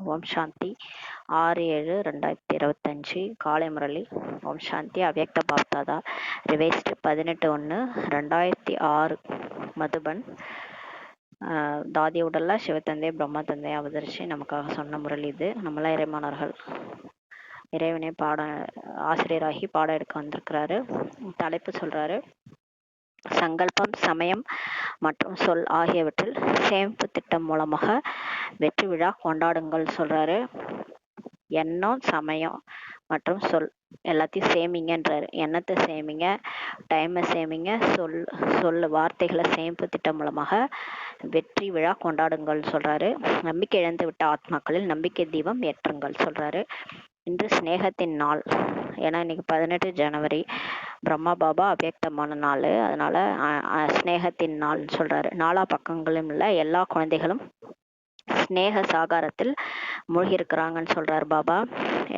ஓம் சாந்தி. 6/7/2025 காலை முரளி. ஓம் சாந்தி. அவ்யக்த பாப்தாதா ரிவைஸ்டு 18/1/2006 மதுபன். தாதி உடல்ல சிவத்தந்தை பிரம்மா தந்தை அவதரிச்சு நமக்காக சொன்ன முரளி இது. நம்மளாம் இறைமானவர்கள் இறைவனை ஆசிரியராகி பாடம் எடுக்க வந்திருக்கிறாரு. தலைப்பு சொல்றாரு, சங்கல்பம், சமயம் மற்றும் சொல் ஆகியவற்றில் சேமிப்பு திட்டம் மூலமாக வெற்றி விழா கொண்டாடுங்கள் சொல்றாரு. எண்ணம், சமயம் மற்றும் சொல் எல்லாத்தையும் சேமிங்கன்றாரு. எண்ணத்தை சேமிங்க, டைமை சேமிங்க, சொல் வார்த்தைகளை சேமிப்பு திட்டம் மூலமாக வெற்றி விழா கொண்டாடுங்கள் சொல்றாரு. நம்பிக்கை இழந்து விட்ட ஆத்மாக்களில் நம்பிக்கை தீபம் ஏற்றுங்கள் சொல்றாரு. இன்று ஸ்நேகத்தின் நாள். ஏன்னா இன்னைக்கு 18 ஜனவரி பிரம்மா பாபா அவ்யக்தமான நாள். அதனால ஸ்நேகத்தின் நாள் சொல்றாரு. நாலா பக்கங்களும் உள்ள எல்லா குழந்தைகளும் ஸ்நேக சாகாரத்தில் மூழ்கி இருக்கிறாங்கன்னு சொல்றாரு பாபா.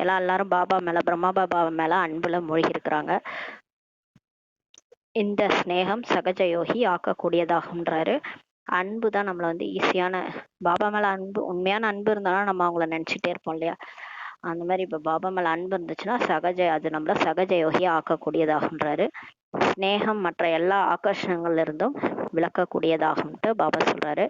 எல்லாரும் பாபா மேல, பிரம்மா பாபா மேல அன்புல மூழ்கி இருக்கிறாங்க. இந்த ஸ்நேகம் சகஜ யோகி ஆக்கக்கூடியதாகுன்றாரு. அன்பு தான் நம்மளை வந்து ஈஸியான, பாபா மேல அன்பு, உண்மையான அன்பு இருந்தாலும் நம்ம அவங்கள நினைச்சிட்டே இருப்போம் இல்லையா? அந்த மாதிரி இப்ப பாபா மேல அன்பு இருந்துச்சுன்னா அது நம்மள சகஜ யோகியா ஆக்கக்கூடியதாகுன்றாரு. ஸ்நேகம் மற்ற எல்லா ஆகர்ஷணங்கள்ல இருந்தும் விளக்கக்கூடியதாகும்ட்டு பாபா சொல்றாரு.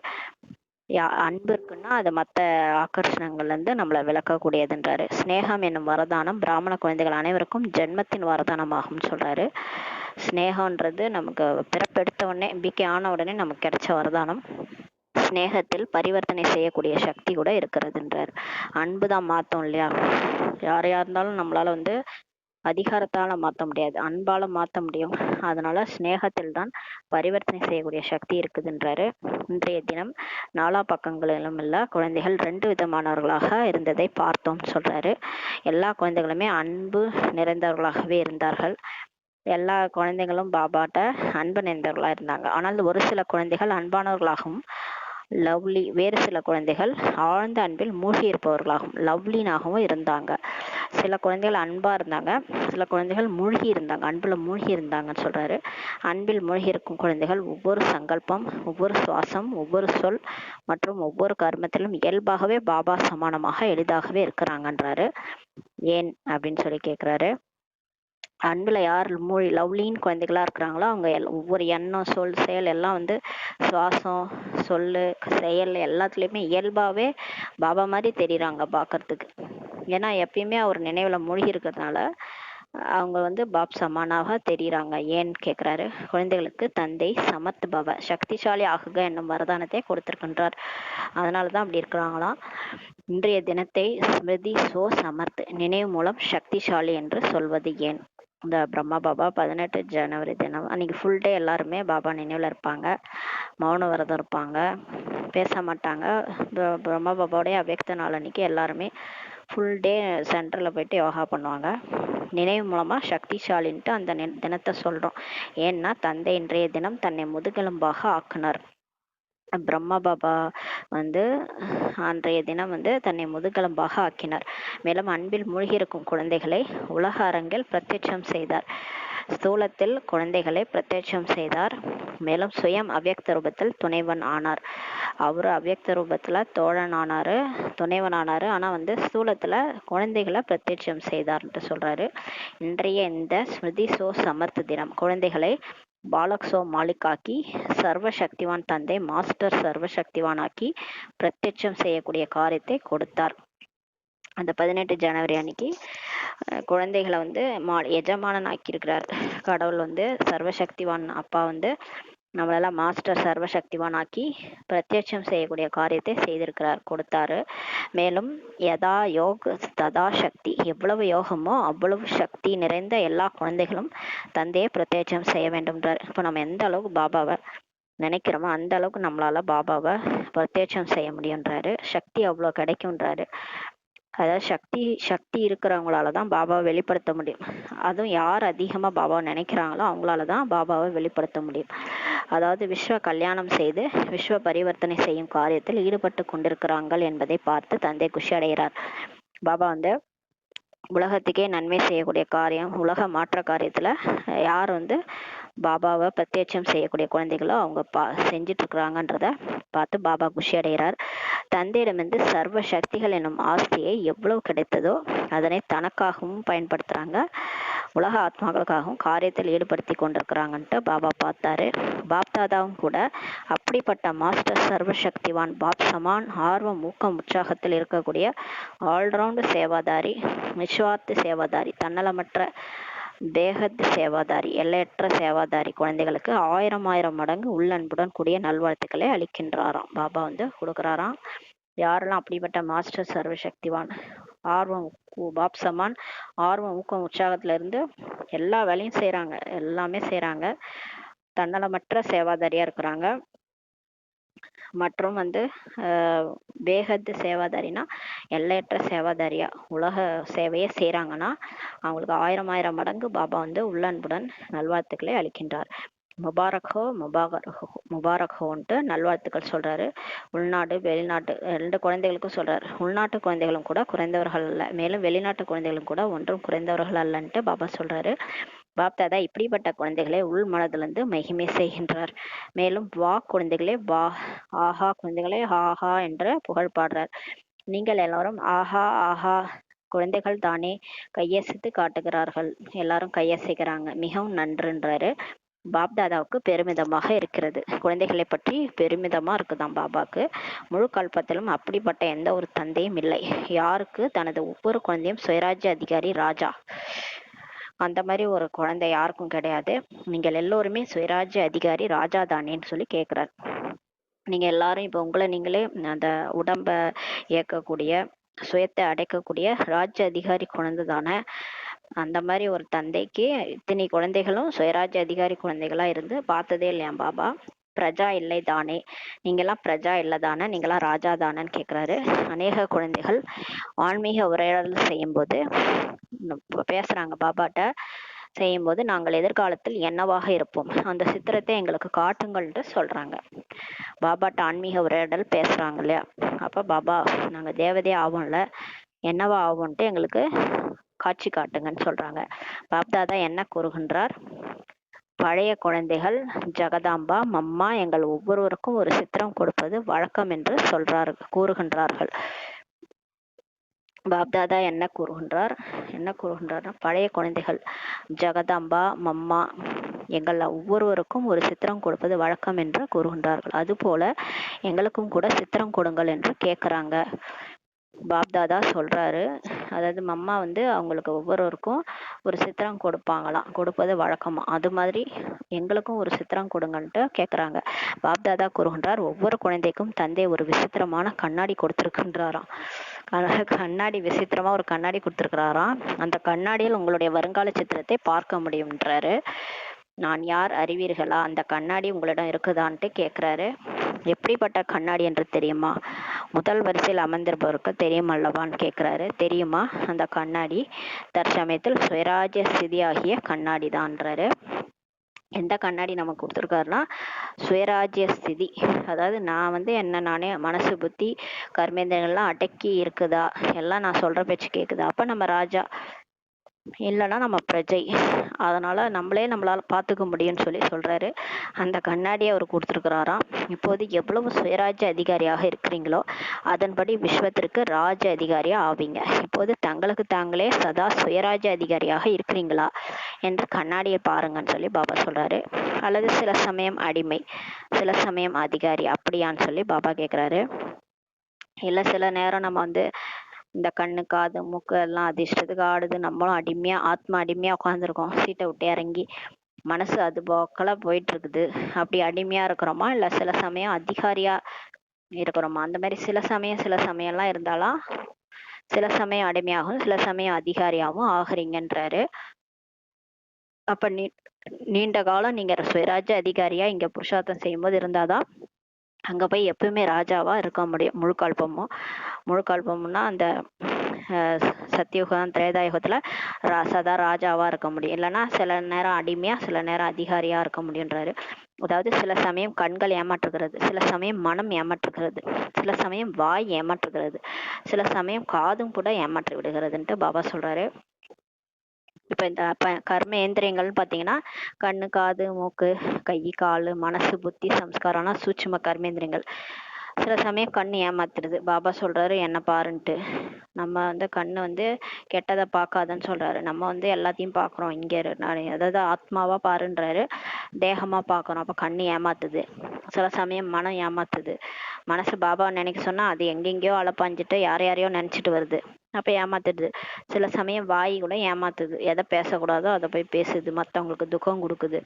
அன்பு இருக்குன்னா அது மற்ற ஆகர்ஷணங்கள்ல இருந்து நம்மளை விளக்கக்கூடியதுன்றாரு. ஸ்நேகம் என்னும் வரதானம் பிராமண குழந்தைகள் அனைவருக்கும் ஜென்மத்தின் வரதானம் ஆகும் சொல்றாரு. ஸ்நேகம்ன்றது நமக்கு பிறப்பெடுத்த உடனே, பிகே ஆன உடனே நமக்கு கிடைச்ச வரதானம். ஸ்நேகத்தில் பரிவர்த்தனை செய்யக்கூடிய சக்தி கூட இருக்கிறதுன்றார். அன்பு தான் மாத்தம் இல்லையா? யாரையா இருந்தாலும் நம்மளால வந்து அதிகாரத்தால மாற்ற முடியாது, அன்பால மாற்ற முடியும். அதனால ஸ்நேகத்தில் தான் பரிவர்த்தனை செய்யக்கூடிய சக்தி இருக்குதுன்றாரு. இன்றைய தினம் நாலா பக்கங்களிலும் உள்ள குழந்தைகள் 2 விதமானவர்களாக இருந்ததை பார்த்தோம் சொல்றாரு. எல்லா குழந்தைகளுமே அன்பு நிறைந்தவர்களாகவே இருந்தார்கள். எல்லா குழந்தைகளும் பாபாட்ட அன்பு நிறைந்தவர்களா இருந்தாங்க. ஆனால் ஒரு சில குழந்தைகள் அன்பானவர்களாகவும் லவ்லி, வேறு சில குழந்தைகள் ஆழ்ந்த அன்பில் மூழ்கி இருப்பவர்களாகவும் லவ்லினாகவும் இருந்தாங்க. சில குழந்தைகள் அன்பா இருந்தாங்க, சில குழந்தைகள் மூழ்கி இருந்தாங்க, அன்புல மூழ்கி இருந்தாங்கன்னு சொல்றாரு. அன்பில் மூழ்கி இருக்கும் குழந்தைகள் ஒவ்வொரு சங்கல்பம், ஒவ்வொரு சுவாசம், ஒவ்வொரு சொல் மற்றும் ஒவ்வொரு கர்மத்திலும் இயல்பாகவே பாபா சமானமாக எளிதாகவே இருக்கிறாங்கன்றாரு. ஏன் அப்படின்னு சொல்லி கேட்கிறாரு. அன்புல யார் லவ்லின்னு குழந்தைகளா இருக்கிறாங்களோ அவங்க ஒவ்வொரு எண்ணம், சொல், செயல் எல்லாம் வந்து சுவாசம், சொல்லு, செயல் எல்லாத்துலயுமே இயல்பாவே பாபா மாதிரி தெரியுறாங்க பாக்குறதுக்கு. ஏன்னா எப்பயுமே அவர் நினைவுல மூழ்கி இருக்கிறதுனால அவங்க வந்து பாப் சமானாக தெரியுறாங்க. ஏன்னு கேட்கிறாரு. குழந்தைகளுக்கு தந்தை சமர்த் பவ, சக்திசாலி ஆகுக என்னும் வரதானத்தை கொடுத்திருக்கின்றார். அதனாலதான் அப்படி இருக்கிறாங்களாம். இன்றைய தினத்தை ஸ்மிருதி சோ சமர்த், நினைவு மூலம் சக்திசாலி என்று சொல்வது ஏன்? இந்த பிரம்மா பாபா 18 ஜனவரி தினம் அன்னைக்கு ஃபுல் டே எல்லாருமே பாபா நினைவுல இருப்பாங்க, மௌன விரதம் இருப்பாங்க, பேச மாட்டாங்க. பிரம்மா பாபாவுடைய அவ்யக்த நாள் அன்னைக்கு எல்லாருமே ஃபுல் டே சென்டர்ல போயிட்டு யோகா பண்ணுவாங்க. நினைவு மூலமா சக்திசாலின்ட்டு அந்த தினத்தை சொல்றோம். ஏன்னா தந்தை இன்றைய தினம் தன்னை முதுகெலும்பாக ஆக்குனார். பிரம்மா பாபா வந்து அன்றைய தினம் வந்து தன்னை முதுகெலும்பாக ஆக்கினார். மேலும் அன்பில் மூழ்கி இருக்கும் குழந்தைகளை உலக அரங்கில் பிரத்யட்சம் செய்தார். ஸ்தூலத்தில் குழந்தைகளை பிரத்யட்சம் செய்தார். மேலும் சுயம் அவ்யக்த ரூபத்தில் துணைவன் ஆனார். அவரு அவ்யக்த ரூபத்துல தோழன் ஆனாரு, துணைவன் ஆனாரு. ஆனா வந்து ஸ்தூலத்துல குழந்தைகளை பிரத்யட்சம் செய்தார்ன்ட்டு சொல்றாரு. இன்றைய இந்த ஸ்மிருதி சோ சமர்த்த தினம் குழந்தைகளை பாலக்ஸோ மாலிகாக்கி, சர்வசக்திவான் தந்தை மாஸ்டர் சர்வசக்திவான் ஆக்கி பிரத்யட்சம் செய்யக்கூடிய காரியத்தை கொடுத்தார். அந்த 18 ஜனவரி அன்னைக்கு குழந்தைகளை வந்து எஜமானன் ஆக்கியிருக்கிறார் கடவுள். வந்து சர்வசக்திவான் அப்பா வந்து நம்மளெல்லாம் மாஸ்டர் சர்வசக்திவான் ஆக்கி பிரத்யட்சம் செய்யக்கூடிய காரியத்தை செய்திருக்கிறார், கொடுத்தாரு. மேலும் யதா யோக் ததா சக்தி, எவ்வளவு யோகமோ அவ்வளவு சக்தி நிறைந்த எல்லா குழந்தைகளும் தந்தையை பிரத்யட்சம் செய்ய வேண்டும்ன்றார். இப்போ நம்ம எந்த அளவுக்கு பாபாவை நினைக்கிறோமோ அந்த அளவுக்கு நம்மளால பாபாவை பிரத்யட்சம் செய்ய முடியுன்றாரு. சக்தி அவ்வளோ கிடைக்கும்ன்றாரு. அதாவது சக்தி இருக்கிறவங்களாலதான் பாபாவை வெளிப்படுத்த முடியும். அதுவும் யார் அதிகமா பாபாவை நினைக்கிறாங்களோ அவங்களாலதான் பாபாவை வெளிப்படுத்த முடியும். அதாவது விஸ்வ கல்யாணம் செய்து விஸ்வ பரிவர்த்தனை செய்யும் காரியத்தில் ஈடுபட்டு கொண்டிருக்கிறார்கள் என்பதை பார்த்து தந்தை குஷி அடைகிறார். பாபா வந்து உலகத்துக்கே நன்மை செய்யக்கூடிய காரியம், உலக மாற்ற காரியத்துல யார் வந்து பாபாவை பிரத்யட்சம் செய்யக்கூடிய குழந்தைகளோ அவங்க செஞ்சுட்டு இருக்கிறாங்கன்றத பார்த்து பாபா குஷி அடைகிறார். தந்தையிடமிருந்து சர்வ சக்திகள் என்னும் ஆஸ்தியை எவ்வளவு கிடைத்ததோ அதனை தனக்காகவும் பயன்படுத்துறாங்க, உலக ஆத்மாக்களுக்காகவும் காரியத்தில் ஈடுபடுத்தி கொண்டிருக்கிறாங்கன்ட்டு பாபா பார்த்தாரு. பாப் தாதாவும் கூட அப்படிப்பட்ட மாஸ்டர் சர்வ சக்திவான் பாப் சமான் ஆர்வம் ஊக்கம் உற்சாகத்தில் இருக்கக்கூடிய ஆல்ரவுண்டு சேவாதாரி, நிஸ்வார்த்த சேவாதாரி, தன்னலமற்ற பேகத் சேவாதாரி, எல்லையற்ற சேவாதாரி குழந்தைகளுக்கு 1000 மடங்கு உள்ளன்புடன் கூடிய நல்வாழ்த்துக்களை அளிக்கின்றாராம். பாபா வந்து கொடுக்குறாராம். யாரெல்லாம் அப்படிப்பட்ட மாஸ்டர் சர்வ சக்திவான் ஆர்வம் பாப் சமான் ஆர்வம் ஊக்கம் உற்சாகத்துல இருந்து எல்லா வேலையும் செய்யறாங்க, எல்லாமே செய்யறாங்க, தன்னலமற்ற சேவாதாரியா இருக்கிறாங்க, மற்றும் வந்து பேகத் சேவாதாரினா எல்லையற்ற சேவாதாரியா உலக சேவையை செய்கிறாங்கன்னா அவங்களுக்கு 1000 மடங்கு பாபா வந்து உள்ளன்புடன் நல்வாழ்த்துக்களை அளிக்கின்றார். முபாரக்ஹோன்ட்டு நல்வாழ்த்துக்கள் சொல்றாரு. உள்நாடு வெளிநாட்டு 2 குழந்தைகளுக்கும் சொல்றாரு. உள்நாட்டு குழந்தைகளும் கூட குறைந்தவர்கள் அல்ல, மேலும் வெளிநாட்டு குழந்தைகளும் கூட ஒன்றும் குறைந்தவர்கள் அல்லன்ட்டு பாபா சொல்றாரு. பாப் தாதா இப்படிப்பட்ட குழந்தைகளை உள் மனதிலிருந்து மகிமை செய்கின்றார். மேலும் வா குழந்தைகளே வா, ஆஹா குழந்தைகளே ஆஹா என்று புகழ் பாடுறார். நீங்கள் எல்லாரும் ஆஹா ஆஹா குழந்தைகள் தானே, கையசைத்து காட்டுகிறார்கள், எல்லாரும் கையசைக்கிறாங்க, மிகவும் நன்றுன்றாரு. பாப் தாதாவுக்கு பெருமிதமாக இருக்கிறது, குழந்தைகளை பற்றி பெருமிதமா இருக்குதாம் பாபாக்கு. முழு கல்பத்திலும் அப்படிப்பட்ட எந்த ஒரு தந்தையும் இல்லை யாருக்கு தனது ஒவ்வொரு குழந்தையும் சுயராஜ்ய அதிகாரி ராஜா. அந்த மாதிரி ஒரு குழந்தை யாருக்கும் கிடையாது. நீங்கள் எல்லோருமே சுயராஜ்ய அதிகாரி ராஜா தானேன்னு சொல்லி கேட்குறாரு. நீங்க எல்லாரும் இப்போ உங்களை நீங்களே அந்த உடம்ப இயக்கக்கூடிய சுயத்தை அடைக்கக்கூடிய ராஜ்ய அதிகாரி குழந்தை தானே. அந்த மாதிரி ஒரு தந்தைக்கு இத்தனை குழந்தைகளும் சுயராஜ்ய அதிகாரி குழந்தைகளா இருந்து பார்த்ததே இல்லையா பாபா. பிரஜா இல்லை தானே, நீங்கெல்லாம் பிரஜா இல்லை தானே, நீங்களாம் ராஜா தானேன்னு கேட்குறாரு. அநேக குழந்தைகள் ஆன்மீக உரையாடல் செய்யும்போது பேசுறாங்க பாபாட்ட. செய்யும்போது நாங்கள் எதிர்காலத்தில் என்னவாக இருப்போம், அந்த சித்திரத்தை எங்களுக்கு காட்டுங்கள்ட்டு சொல்றாங்க. பாபாட்ட ஆன்மீக உரையாடல் பேசுறாங்க இல்லையா. அப்ப பாபா நாங்க தேவதையே ஆவோம்ல, என்னவா ஆவோம்ட்டு எங்களுக்கு காட்சி காட்டுங்கன்னு சொல்றாங்க. பாப்தாதா என்ன கூறுகின்றார், பழைய குழந்தைகள் ஜெகதாம்பா மம்மா எங்கள் ஒவ்வொருவருக்கும் ஒரு சித்திரம் கொடுப்பது வழக்கம் என்று கூறுகின்றார்கள். பாப்தாதா என்ன கூறுகின்றார்னா, பழைய குழந்தைகள் ஜெகதாம்பா மம்மா எங்கள் ஒவ்வொருவருக்கும் ஒரு சித்திரம் கொடுப்பது வழக்கம் என்று கூறுகின்றார்கள். அதுபோல எங்களுக்கும் கூட சித்திரம் கொடுங்கள் என்று கேட்குறாங்க. பாப்தாதா சொல்றாரு, அதாவது மம்மா வந்து அவங்களுக்கு ஒவ்வொருவருக்கும் ஒரு சித்திரம் கொடுப்பாங்களாம், கொடுப்பது வழக்கமா. அது மாதிரி எங்களுக்கும் ஒரு சித்திரம் கொடுங்கன்ட்டு கேட்குறாங்க. பாப்தாதா கூறுகின்றார், ஒவ்வொரு குழந்தைக்கும் தந்தை ஒரு விசித்திரமான கண்ணாடி கொடுத்திருக்கின்றாராம். கண்ணாடி விசித்திரமா ஒரு கண்ணாடி கொடுத்திருக்கிறாராம். அந்த கண்ணாடியில் உங்களுடைய வருங்கால சித்திரத்தை பார்க்க முடியும்ன்றாரு. நான் யார் அறிவீர்களா, அந்த கண்ணாடி உங்களிடம் இருக்குதான்ட்டு கேட்குறாரு. எப்படிப்பட்ட கண்ணாடி என்று தெரியுமா, முதல் வரிசையில் அமர்ந்திருப்பவருக்கு தெரியும் அல்லவான்னு கேட்குறாரு. தெரியுமா, அந்த கண்ணாடி தற்சமயத்தில் சுயராஜ்ய ஸ்திதியாகிய கண்ணாடி தான்றாரு. எந்த கண்ணாடி நமக்கு கொடுத்துருக்காருன்னா சுயராஜ்ய ஸ்திதி. அதாவது நான் வந்து என்ன நானே மனசு புத்தி கர்மேந்திரங்கள்லாம் அடக்கி இருக்குதா, எல்லாம் நான் சொல்ற பேச்சு கேட்குதா, அப்ப நம்ம ராஜா, இல்லைன்னா நம்ம பிரஜை, அதனால நம்மளால பார்த்துக்க முடியும்னு சொல்லி சொல்றாரு. அந்த கண்ணாடியை அவர் கொடுத்துருக்கிறாராம். இப்போது எவ்வளவு சுயராஜ்ய அதிகாரியாக இருக்கிறீங்களோ அதன்படி விஸ்வத்திற்கு ராஜ அதிகாரியா ஆவீங்க. இப்போது தங்களுக்கு தாங்களே சதா சுயராஜ்ய அதிகாரியாக இருக்கிறீங்களா என்று கண்ணாடியை பாருங்கன்னு சொல்லி பாபா சொல்றாரு. அல்லது சில சமயம் அடிமை, சில சமயம் அதிகாரி, அப்படியான்னு சொல்லி பாபா கேட்குறாரு. இல்லை சில நேரம் நம்ம வந்து இந்த கண்ணு காது மூக்கு எல்லாம் அதிர்ஷ்டத்துக்கு ஆடுது, நம்மளும் அடிமையா ஆத்மா அடிமையா உட்காந்துருக்கோம், சீட்டை விட்டு இறங்கி மனசு அது போக்கலா போயிட்டு இருக்குது, அப்படி அடிமையா இருக்கிறோமா, இல்லை சில சமயம் அதிகாரியா இருக்கிறோமா. அந்த மாதிரி சில சமயம்லாம் இருந்தாலும் சில சமயம் அடிமையாகவும் சில சமயம் அதிகாரியாகவும் ஆகுறீங்கன்றாரு. அப்ப நீண்ட காலம் நீங்க சுயராஜ்ய அதிகாரியா இங்க புருஷார்த்தம் செய்யும்போது இருந்தாதான் அங்க போய் எப்பவுமே ராஜாவா இருக்க முடியும். முழுக்கல்பம்னா அந்த சத்தியுகம் திரேதாயுகத்துல சதா ராஜாவா இருக்க முடியும். இல்லைன்னா சில நேரம் அடிமையா சில நேரம் அதிகாரியா இருக்க முடியுன்றாரு. அதாவது சில சமயம் கண்கள் ஏமாற்றுகிறது, சில சமயம் மனம் ஏமாற்றுகிறது, சில சமயம் வாய் ஏமாற்றுகிறது, சில சமயம் காதும் கூட ஏமாற்றி விடுகிறதுன்ட்டு பாபா சொல்றாரு. இப்ப இந்த கர்ம ஏந்திரியங்கள்னு பாத்தீங்கன்னா கண்ணு காது மூக்கு கை காலு மனசு புத்தி சம்ஸ்காரம்னா சூட்சும கர்மேந்திரியங்கள். சில சமயம் கண்ணு ஏமாத்துறது. பாபா சொல்றாரு என்ன பாருன்ட்டு. நம்ம வந்து கண்ணு வந்து கெட்டதை பார்க்காதன்னு சொல்றாரு. நம்ம வந்து எல்லாத்தையும் பார்க்குறோம். அதாவது ஆத்மாவா பாருன்றாரு, தேகமா பார்க்குறோம். அப்போ கண்ணு ஏமாத்துது. சில சமயம் மனம் ஏமாத்துது. மனசு பாபாவை நினைக்க சொன்னா அது எங்கெங்கேயோ அலப்பாஞ்சிட்டு யாரையோ நினைச்சிட்டு வருது. அப்ப ஏமாத்துது. சில சமயம் வாய் கூட ஏமாத்துது. எதை பேசக்கூடாதோ அதை போய் பேசுது, மற்றவங்களுக்கு துக்கம் கொடுக்குது.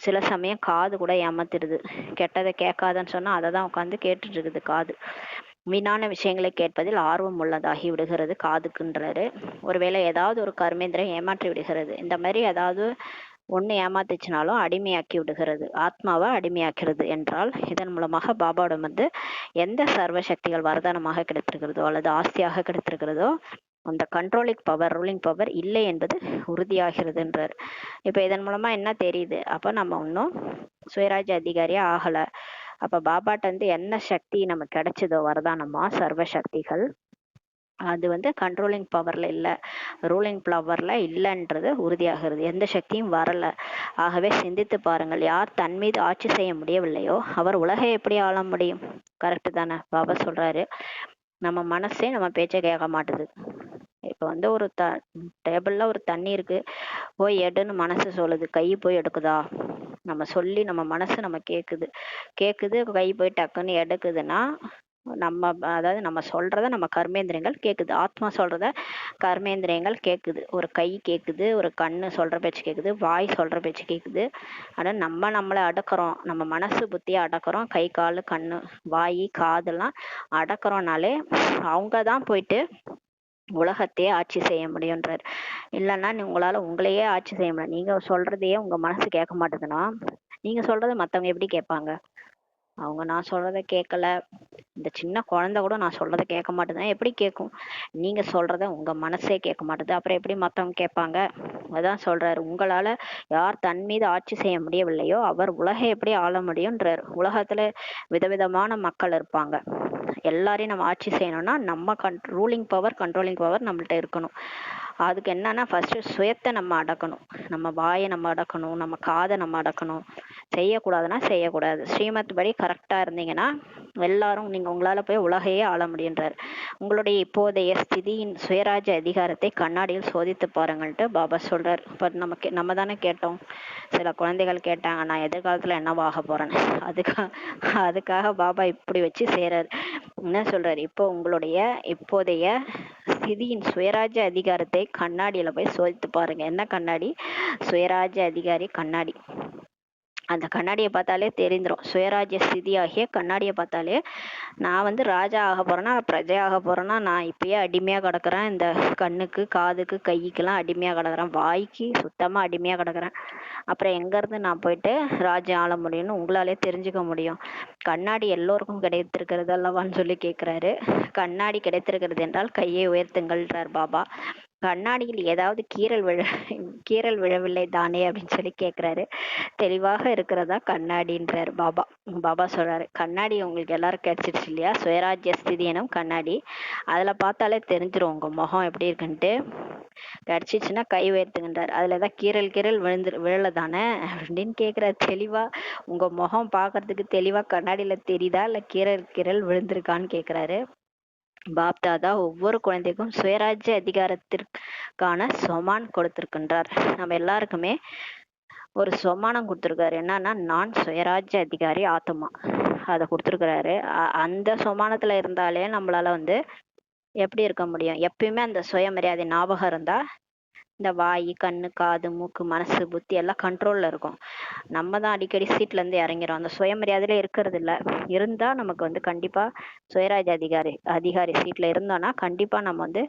சில சமயம் காது கூட ஏமாத்திடுது. கெட்டதை கேட்காதன்னு சொன்னா அதை தான் உட்காந்து கேட்டுட்டு இருக்குது காது. வீணான விஷயங்களை கேட்பதில் ஆர்வம் உள்ளதாகி விடுகிறது காதுக்குன்றாரு. ஒருவேளை ஏதாவது ஒரு கர்மேந்திரம் ஏமாற்றி விடுகிறது. இந்த மாதிரி ஏதாவது ஒண்ணு ஏமாத்துச்சுனாலும் அடிமையாக்கி விடுகிறது, ஆத்மாவை அடிமையாக்கிறது என்றால் இதன் மூலமாக பாபாவிடம் வந்து எந்த சர்வ சக்திகள் வரதானமாக கிடைத்திருக்கிறதோ அல்லது ஆஸ்தியாக கிடைத்திருக்கிறதோ அந்த கண்ட்ரோலிங் பவர், ரூலிங் பவர் இல்லை என்பது உறுதியாகிறதுன்றார். இப்ப இதன் மூலமா என்ன தெரியுது? அப்ப நம்ம இன்னும் சுயராஜ்ய அதிகாரியா ஆகல. அப்ப பாபாட்ட வந்து என்ன சக்தி நமக்கு கிடைச்சதோ வரதானமா சர்வ சக்திகள், அது வந்து கண்ட்ரோலிங் பவர்ல இல்ல, ரூலிங் பவர்ல இல்லைன்றது உறுதியாகிறது. எந்த சக்தியும் வரல. ஆகவே சிந்தித்து பாருங்கள், யார் தன் மீது ஆட்சி செய்ய முடியவில்லையோ அவர் உலகை எப்படி ஆள முடியும்? கரெக்டு தானே? பாபா சொல்றாரு நம்ம மனசே நம்ம பேச்சை கேட்க மாட்டுது. இப்ப வந்து ஒரு டேபிள்ல ஒரு தண்ணி இருக்கு, போய் எடுன்னு மனசு சொல்லுது, கை போய் எடுக்குதா? நம்ம சொல்லி நம்ம மனசு நம்ம கேக்குது, கை போய் டக்குன்னு எடுக்குதுன்னா நம்ம அதாவது நம்ம சொல்றத நம்ம கர்மேந்திரியங்கள் கேக்குது. ஆத்மா சொல்றத கர்மேந்திரியங்கள் கேக்குது. ஒரு கை கேக்குது, ஒரு கண்ணு சொல்ற பேச்சு கேக்குது, வாய் சொல்ற பேச்சு கேக்குது. ஆனா நம்ம நம்மளை அடக்குறோம், நம்ம மனசு புத்தியை அடக்குறோம். கை காலு கண்ணு வாய் காதெல்லாம் அடக்குறோம்னாலே அவங்கதான் போயிட்டு உலகத்தையே ஆட்சி செய்ய முடியும்ன்றார். இல்லைன்னா உங்களால உங்களையே ஆட்சி செய்ய முடியும். நீங்க சொல்றதையே உங்க மனசு கேட்க மாட்டேதுன்னா நீங்க சொல்றதை மத்தவங்க எப்படி கேட்பாங்க? அவங்க நான் சொல்றத கேட்கல, இந்த சின்ன குழந்தை கூட நான் சொல்றதை கேட்க மாட்டேதுன்னா எப்படி கேட்கும்? நீங்க சொல்றத உங்க மனசே கேட்க மாட்டேது, அப்புறம் எப்படி மத்தவங்க கேட்பாங்க? அதான் சொல்றாரு, உங்களால யார் தன் மீது ஆட்சி செய்ய முடியவில்லையோ அவர் உலகை எப்படி ஆள முடியும்ன்றார். உலகத்துல விதவிதமான மக்கள் இருப்பாங்க. எல்லாரையும் நம்ம ஆட்சி செய்யணும்னா நம்ம ரூலிங் பவர், கண்ட்ரோலிங் பவர் நம்மள்ட்ட இருக்கணும். அதுக்கு என்னன்னா ஃபர்ஸ்ட் சுயத்தை நம்ம அடக்கணும். நம்ம வாயை நம்ம அடக்கணும், நம்ம காதை நம்ம அடக்கணும். செய்யக்கூடாதுன்னா செய்யக்கூடாது. ஸ்ரீமத் படி கரெக்டா இருந்தீங்கன்னா எல்லாரும் நீங்க உங்களால போய் உலகையே ஆள முடியுன்றார். உங்களுடைய இப்போதைய ஸ்திதியின் சுயராஜ்ய அதிகாரத்தை கண்ணாடியில் சோதித்து பாருங்கள்ட்டு பாபா சொல்றார். இப்ப நம்ம தானே கேட்டோம், சில குழந்தைகள் கேட்டாங்க நான் எதிர்காலத்துல என்னவாக போறேன்னு. அதுக்காக பாபா இப்படி வச்சு செய்றாரு. என்ன சொல்றாரு? இப்போ உங்களுடைய இப்போதைய ஸ்திதியின் சுயராஜ்ய அதிகாரத்தை கண்ணாடியில போய் சோதித்து பாருங்க. என்ன கண்ணாடி? சுயராஜ்ய அதிகாரி கண்ணாடி. அந்த கண்ணாடியை பார்த்தாலே தெரிந்துரும். சுயராஜ்ய ஸ்திதி ஆகிய கண்ணாடியை பார்த்தாலே நான் வந்து ராஜா ஆக போறேன்னா பிரஜை ஆக போறேன்னா நான் இப்பயே அடிமையா கிடக்குறேன். இந்த கண்ணுக்கு காதுக்கு கைக்கெல்லாம் அடிமையா கிடக்குறேன், வாய்க்கு சுத்தமா அடிமையா கிடக்குறேன். அப்புறம் எங்க இருந்து நான் போயிட்டு ராஜ்யம் ஆள முடியும்னு உங்களாலே தெரிஞ்சுக்க முடியும். கண்ணாடி எல்லோருக்கும் கிடைத்திருக்கிறது அல்லவான்னு சொல்லி கேட்கிறாரு. கண்ணாடி கிடைத்திருக்கிறது என்றால் கையை உயர்த்துங்கள்ன்றார் பாபா. கண்ணாடியில் ஏதாவது கீறல் விழவில்லை தானே அப்படின்னு சொல்லி கேட்கிறாரு. தெளிவாக இருக்கிறதா கண்ணாடின்றார் பாபா. பாபா சொல்றாரு கண்ணாடி உங்களுக்கு எல்லாரும் கிடைச்சிருச்சு இல்லையா, சுயராஜ்ய ஸ்திதி எனும் கண்ணாடி. அதுல பார்த்தாலே தெரிஞ்சிரும் உங்க முகம் எப்படி இருக்குன்ட்டு. கிடைச்சிச்சுன்னா கை உயர்த்துகின்றார். அதுல ஏதாவது கீறல் விழல தானே அப்படின்னு கேட்கிறாரு. தெளிவா உங்க முகம் பாக்குறதுக்கு தெளிவா கண்ணாடியில தெரியுதா இல்ல கீறல் விழுந்திருக்கான்னு கேட்கிறாரு. பாப்தாதா ஒவ்வொரு குழந்தைக்கும் சுயராஜ்ய அதிகாரத்திற்கான சொமான் கொடுத்திருக்கின்றார். நம்ம எல்லாருக்குமே ஒரு சொமானம் கொடுத்துருக்காரு. என்னன்னா நான் சுயராஜ்ய அதிகாரி ஆத்மா, அதை கொடுத்துருக்கிறாரு. அந்த சொமானத்துல இருந்தாலே நம்மளால வந்து எப்படி இருக்க முடியும்? எப்பயுமே அந்த சுயமரியாதை ஞாபகம் இருந்தா இந்த வாய் கண்ணு காது மூக்கு மனசு புத்தி எல்லாம் கண்ட்ரோல்ல இருக்கும். நம்ம தான் அடிக்கடி சீட்ல இருந்து இறங்கிறோம். அந்த சுயமரியாதையில இருக்கிறது இல்ல. இருந்தா நமக்கு வந்து கண்டிப்பா சுயராஜ் அதிகாரி சீட்ல இருந்தோம்னா கண்டிப்பா நம்ம வந்து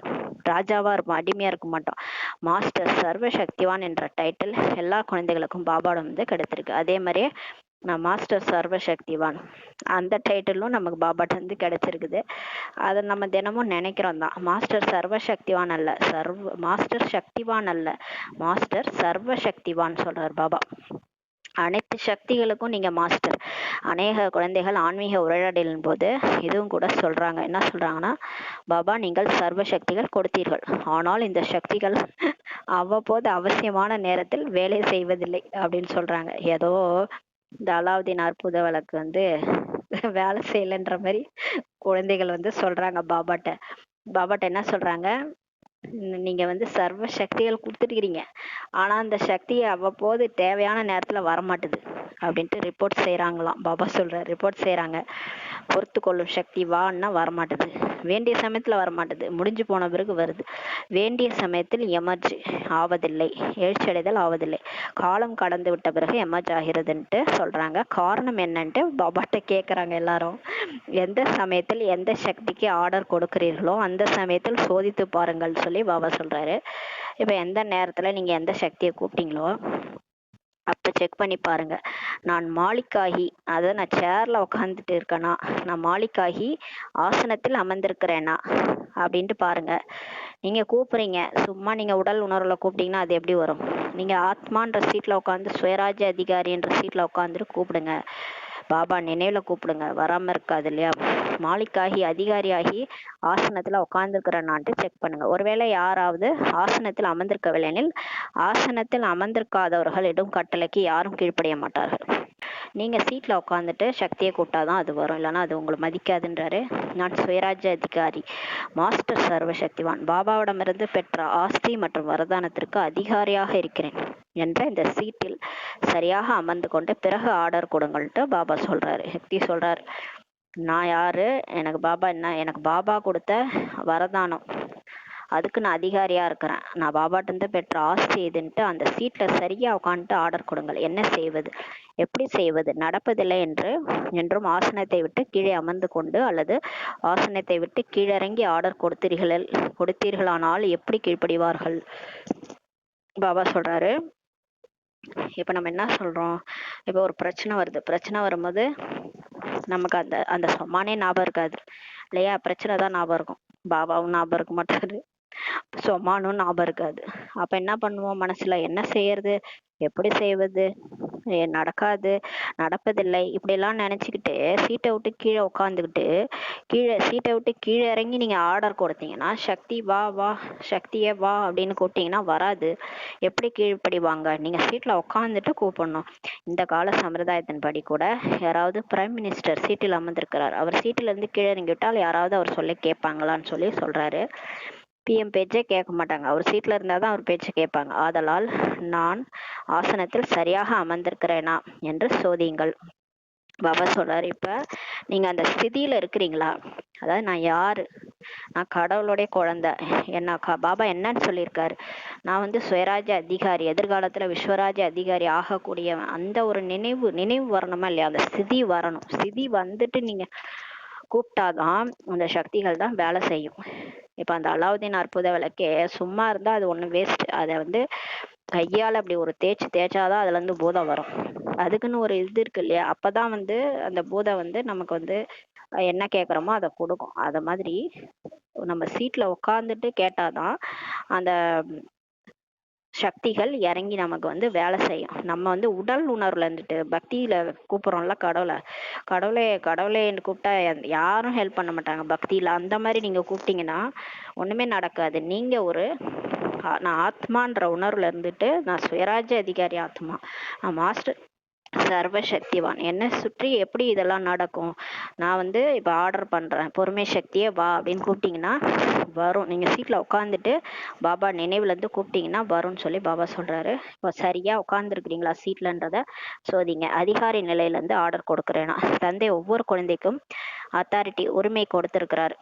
ராஜாவா இருப்போம், அடிமையா இருக்க மாட்டோம். மாஸ்டர் சர்வ சக்திவான் என்ற டைட்டில் எல்லா குழந்தைகளுக்கும் பாபாவோட வந்து கிடைத்திருக்கு. அதே மாதிரியே நான் மாஸ்டர் சர்வ சக்திவான் அந்த டைட்டிலும் நமக்கு பாபாட்ட வந்து கிடைச்சிருக்குது. அதை நம்ம தினமும் நினைக்கிறோம் தான். மாஸ்டர் சர்வ சக்திவான் அல்ல, மாஸ்டர் சக்திவான் அல்ல, மாஸ்டர் சர்வ சக்திவான் சொல்றார் பாபா. அனைத்து சக்திகளுக்கும் நீங்க மாஸ்டர். அநேக குழந்தைகள் ஆன்மீக உரையாடலின் போது இதுவும் கூட சொல்றாங்க. என்ன சொல்றாங்கன்னா, பாபா நீங்கள் சர்வ சக்திகள் கொடுத்தீர்கள், ஆனால் இந்த சக்திகள் அவ்வப்போது அவசியமான நேரத்தில் வேலை செய்வதில்லை அப்படின்னு சொல்றாங்க. ஏதோ இந்த அலாவுதீன் அற்புத விளக்கு வந்து வேலை செய்யலைன்ற மாதிரி குழந்தைகள் வந்து சொல்றாங்க பாபாட்ட. பாபாட்ட என்ன சொல்றாங்க, நீங்க வந்து சர்வ சக்திகள் கொடுத்துருக்கிறீங்க, ஆனா அந்த சக்தி அவ்வப்போது தேவையான நேரத்துல வரமாட்டுது அப்படின்ட்டு ரிப்போர்ட் செய்யறாங்களாம். பாபா சொல்றாரு, ரிப்போர்ட் செய்யறாங்க. பொறுத்து கொள்ளும் சக்தி வான்னா வரமாட்டுது, வேண்டிய சமயத்துல வரமாட்டுது, முடிஞ்சு போன பிறகு வருது. வேண்டிய சமயத்தில் எமர்ஜ் ஆவதில்லை, எழுச்சியடைதல் ஆவதில்லை, காலம் கடந்து விட்ட பிறகு எமர்ஜ் ஆகிறதுன்ட்டு சொல்றாங்க. காரணம் என்னன்ட்டு பாபாட்ட கேக்குறாங்க எல்லாரும். எந்த சமயத்தில் எந்த சக்திக்கு ஆர்டர் கொடுக்கிறீர்களோ அந்த சமயத்தில் சோதித்து பாருங்கள் சொல்லி பாபா சொல்றாரு. இப்ப எந்த நேரத்துல நீங்க எந்த சக்தியை கூப்பிட்டீங்களோ அப்ப செக் பண்ணி பாருங்க. நான் மாலிக்காகி, அதாவது நான் சேர்ல உட்காந்துட்டு இருக்கேனா, நான் மாலிக்காகி ஆசனத்தில் அமர்ந்திருக்கிறேனா அப்படின்ட்டு பாருங்க. நீங்க கூப்பிடுறீங்க, சும்மா நீங்க உடல் உணர்வுல கூப்பிட்டீங்கன்னா அது எப்படி வரும்? நீங்க ஆத்மான்ற சீட்ல உட்காந்து சுயராஜ்ய அதிகாரின்ற சீட்ல உட்காந்துட்டு கூப்பிடுங்க, பாபா நினைவுல கூப்பிடுங்க, வராம இருக்காது இல்லையா? மாலிக்காகி அதிகாரியாகி ஆசனத்துல உட்கார்ந்துருக்கிறனான்ட்டு செக் பண்ணுங்க. ஒருவேளை யாராவது ஆசனத்தில் அமர்ந்திருக்கவில்லையெனில், ஆசனத்தில் அமர்ந்திருக்காதவர்கள் இடும் கட்டளைக்கு யாரும் கீழ்ப்படிய மாட்டார்கள். நீங்க சீட்ல உட்காந்துட்டு சக்தியை கூட்டாதான் அது வரும், இல்லைன்னா அது உங்களை மதிக்காதுன்றாரு. நான் சுயராஜ்ய அதிகாரி, மாஸ்டர் சர்வசக்திவான், பாபாவிடமிருந்து பெற்ற ஆஸ்தி மற்றும் வரதானத்திற்கு அதிகாரியாக இருக்கிறேன் என்ற இந்த சீட்டில் சரியாக அமர்ந்து கொண்டு பிறகு ஆர்டர் கொடுங்கள்ட்டு பாபா சொல்றாரு. சக்தி சொல்றாரு, நான் யாரு, எனக்கு பாபா என்ன, எனக்கு பாபா கொடுத்த வரதானம், அதுக்கு நான் அதிகாரியா இருக்கிறேன், நான் பாபாட்ட இருந்து பெற்ற ஆஸ்தி எதுன்ட்டு அந்த சீட்ல சரியா உட்காந்துட்டு ஆர்டர் கொடுங்கள். என்ன செய்வது, எப்படி செய்வது, நடப்பதில்லை என்றும் ஆசனத்தை விட்டு கீழே அமர்ந்து கொண்டு அல்லது ஆசனத்தை விட்டு கீழிறங்கி ஆர்டர் கொடுத்தீர்களானால் எப்படி கீழ்ப்படிவார்கள்? பாபா சொல்றாரு, இப்ப நம்ம என்ன சொல்றோம், இப்ப ஒரு பிரச்சனை வருது, பிரச்சனை வரும்போது நமக்கு அந்த அந்த சொமானே ஞாபகம் இருக்காது இல்லையா? பிரச்சனை தான் ஞாபகம் இருக்கும், பாபாவும் ஞாபகம் இருக்க மாட்டாரு, சொமானும் ஞாபகம் இருக்காது. அப்ப என்ன பண்ணுவோம், மனசுல என்ன செய்யறது, எப்படி செய்வது, நடக்காது, நடப்பதில்லை, இப்படி எல்லாம் நினைச்சுக்கிட்டு சீட்டை விட்டு கீழே உட்காந்துக்கிட்டு சீட்டை விட்டு கீழே இறங்கி நீங்க ஆர்டர் கொடுத்தீங்கன்னா, சக்தி வா வா, சக்தியே வா அப்படின்னு கூப்பிட்டீங்கன்னா வராது. எப்படி கீழ்ப்படிவாங்க? நீங்க சீட்ல உட்காந்துட்டு கூப்பிடணும். இந்த கால சம்பிரதாயத்தின்படி கூட யாராவது பிரைம் மினிஸ்டர் சீட்டில் அமர்ந்திருக்கிறார், அவர் சீட்டுல இருந்து கீழே இறங்கி விட்டால் யாராவது அவர் சொல்ல கேட்பாங்களான்னு சொல்றாரு. பிஎம் பேச்சே கேட்க மாட்டாங்க, அவர் சீட்ல இருந்தாதான் அவர் பேச்சை கேட்பாங்க. ஆதலால் நான் ஆசனத்தில் சரியாக அமர்ந்திருக்கிறேனா என்று சோதியுங்கள். பாபா சொல்றாரு, இப்ப நீங்க அந்த ஸ்திதியில இருக்கிறீங்களா? அதாவது நான் யாரு, நான் கடவுளுடைய குழந்தை, என்ன பாபா என்னன்னு சொல்லியிருக்காரு, நான் வந்து சுயராஜ்ய அதிகாரி, எதிர்காலத்துல விஸ்வராஜ்ய அதிகாரி ஆகக்கூடிய அந்த ஒரு நினைவு வரணுமா இல்லையா? அந்த ஸ்திதி வரணும். ஸ்திதி வந்துட்டு நீங்க கூப்பிட்டாதான் அந்த சக்திகள் தான் வேலை செய்யும். இப்ப அந்த அலாவுதீன் அற்புத விளக்கே சும்மா இருந்தா அது ஒண்ணு வேஸ்ட். அதை வந்து கையால அப்படி ஒரு தேய்ச்சாதான் அதுல இருந்து பூதம் வரும். அதுக்குன்னு ஒரு இது இருக்கு இல்லையா? அப்பதான் வந்து அந்த பூதம் வந்து நமக்கு வந்து என்ன கேக்குறோமோ அதை கொடுக்கும். அத மாதிரி நம்ம சீட்ல உட்கார்ந்துட்டு கேட்டாதான் அந்த சக்திகள் இறங்கி நமக்கு வந்து வேலை செய்யும். நம்ம வந்து உடல் உணர்வுல இருந்துட்டு பக்தியில கூப்பிடுறோம்ல கடவுளை, கடவுளேன்னு கூப்பிட்டா யாரும் ஹெல்ப் பண்ண மாட்டாங்க பக்தியில. அந்த மாதிரி நீங்க கூப்பிட்டீங்கன்னா ஒண்ணுமே நடக்காது. நீங்க ஒரு நான் ஆத்மான்ற உணர்வுல இருந்துட்டு, நான் சுயராஜ்ய அதிகாரி ஆத்மா, நான் மாஸ்டர் சர்வசக்திவான், என்னை சுற்றி எப்படி இதெல்லாம் நடக்கும்? நான் வந்து இப்ப ஆர்டர் பண்றேன், பொறுமை சக்தியே வா அப்படின்னு கூப்பிட்டீங்கன்னா வரும். நீங்க சீட்ல உட்காந்துட்டு பாபா நினைவுல இருந்து கூப்பிட்டீங்கன்னா வரும்னு சொல்லி பாபா சொல்றாரு. இப்போ சரியா உட்கார்ந்துருக்கிறீங்களா சீட்லன்றத சோதிங்க. அதிகாரி நிலையில இருந்து ஆர்டர் கொடுக்குறேன்னா, தந்தை ஒவ்வொரு குழந்தைக்கும் அத்தாரிட்டி உரிமை கொடுத்திருக்கிறாரு.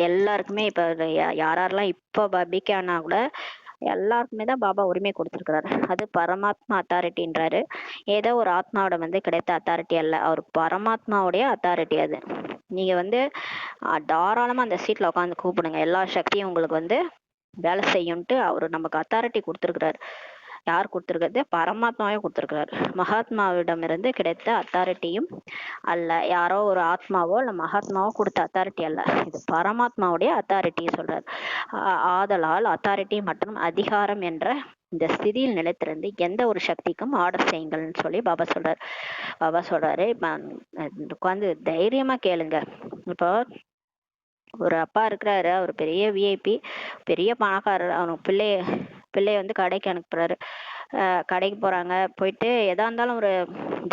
எல்லாருக்குமே இப்ப யாரெல்லாம் இப்ப பபிக்கு ஆனா கூட எல்லாருக்குமே தான் பாபா உரிமை கொடுத்திருக்கிறாரு. அது பரமாத்மா அத்தாரிட்டின்றாரு. ஏதோ ஒரு ஆத்மாவோட வந்து கிடைத்த அத்தாரிட்டி அல்ல, அவர் பரமாத்மாவுடைய அத்தாரிட்டி. அது நீங்க வந்து தாராளமா அந்த சீட்ல உட்காந்து கூப்பிடுங்க, எல்லா சக்தியும் உங்களுக்கு வந்து வேலை செய்யும்ட்டு அவரு நமக்கு அத்தாரிட்டி கொடுத்திருக்கிறாரு. யார் கொடுத்திருக்கிறது? பரமாத்மாவே கொடுத்திருக்கிறாரு. மகாத்மாவிடமிருந்து கிடைத்த அத்தாரிட்டியும் அல்ல, யாரோ ஒரு ஆத்மாவோ இல்ல மகாத்மாவோ கொடுத்த அத்தாரிட்டி அல்ல, இது பரமாத்மாவுடைய அத்தாரிட்டி சொல்றாரு. ஆதலால் அத்தாரிட்டி மற்றும் அதிகாரம் என்ற இந்த ஸ்திதியில் நிலைத்திருந்து எந்த ஒரு சக்திக்கும் ஆர்டர் செய்யுங்கள்னு சொல்லி பாபா சொல்றாரு. பாபா சொல்றாரு, இப்ப உட்காந்து தைரியமா கேளுங்க. இப்போ ஒரு அப்பா இருக்கிறாரு, அவர் பெரிய விஐபி, பெரிய பணக்காரர், அவனுக்கு பிள்ளைய வந்து கடைக்கு அனுப்புறாரு. கடைக்கு போகிறாங்க, போயிட்டு எதா இருந்தாலும் ஒரு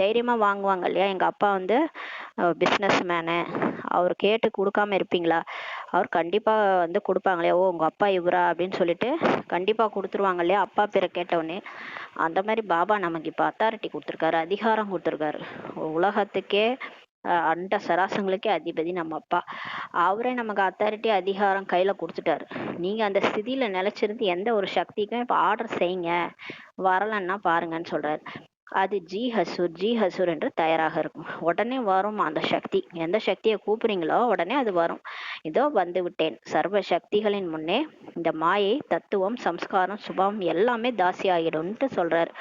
தைரியமாக வாங்குவாங்க இல்லையா. எங்கள் அப்பா வந்து பிஸ்னஸ் மேனு, அவர் கேட்டு கொடுக்காம இருப்பீங்களா? அவர் கண்டிப்பாக வந்து கொடுப்பாங்களே. ஓ உங்கள் அப்பா இவரா அப்படின்னு சொல்லிட்டு கண்டிப்பாக கொடுத்துருவாங்க இல்லையா, அப்பா பேரை கேட்டவுடனே. அந்த மாதிரி பாபா நமக்கு இப்போ அத்தாரிட்டி கொடுத்துருக்காரு, அதிகாரம் கொடுத்துருக்காரு. உலகத்துக்கே அண்ட சராசங்களுக்கே அதிபதி நம்ம அப்பா. அவரே நமக்கு அத்தாரிட்டி அதிகாரம் கையில கொடுத்துட்டாரு. நீங்க அந்த ஸ்திதியில நிலைச்சிருந்து எந்த ஒரு சக்திக்கும் இப்ப ஆர்டர் செய்யுங்க, வரலன்னா பாருங்கன்னு சொல்றாரு. அது ஜி ஹசூர் ஜி ஹசூர் என்று தயாராக இருக்கும். உடனே வரும் அந்த சக்தி. எந்த சக்தியை கூப்பிடுறீங்களோ உடனே அது வரும். இதோ வந்து விட்டேன். சர்வ சக்திகளின் முன்னே இந்த மாயை, தத்துவம், சம்ஸ்காரம், சுபாவம் எல்லாமே தாசி ஆகிடும்ட்டு சொல்றாரு.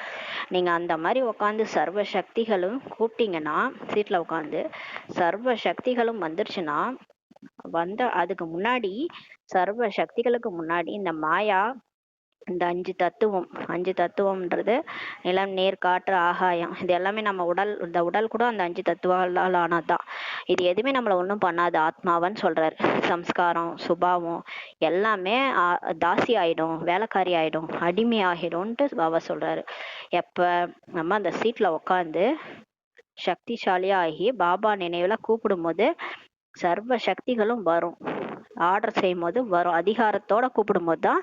நீங்க அந்த மாதிரி உட்காந்து சர்வ சக்திகளும் கூப்பிட்டீங்கன்னா, சீட்ல உட்காந்து சர்வ சக்திகளும் வந்துருச்சுன்னா, அதுக்கு முன்னாடி சர்வ சக்திகளுக்கு முன்னாடி இந்த மாயா, இந்த அஞ்சு தத்துவம்ன்றது நிலம், நீர், காற்று, ஆகாயம், இது எல்லாமே நம்ம உடல், இந்த உடல் கூட அந்த 5 தத்துவால் ஆனதுதான். இது எதுவுமே நம்மளை ஒன்றும் பண்ணாது, ஆத்மாவன்னு சொல்றாரு. சம்ஸ்காரம், சுபாவம் எல்லாமே தாசி ஆயிடும், வேலைக்காரி ஆயிடும், அடிமை ஆகிடும்ன்ட்டு பாபா சொல்றாரு. எப்ப நம்ம அந்த சீட்ல உட்காந்து சக்திசாலியாகி பாபா நினைவுல கூப்பிடும் போது சர்வ சக்திகளும் வரும். ஆர்டர் செய்யும் போது வரும். அதிகாரத்தோட கூப்பிடும் போது தான்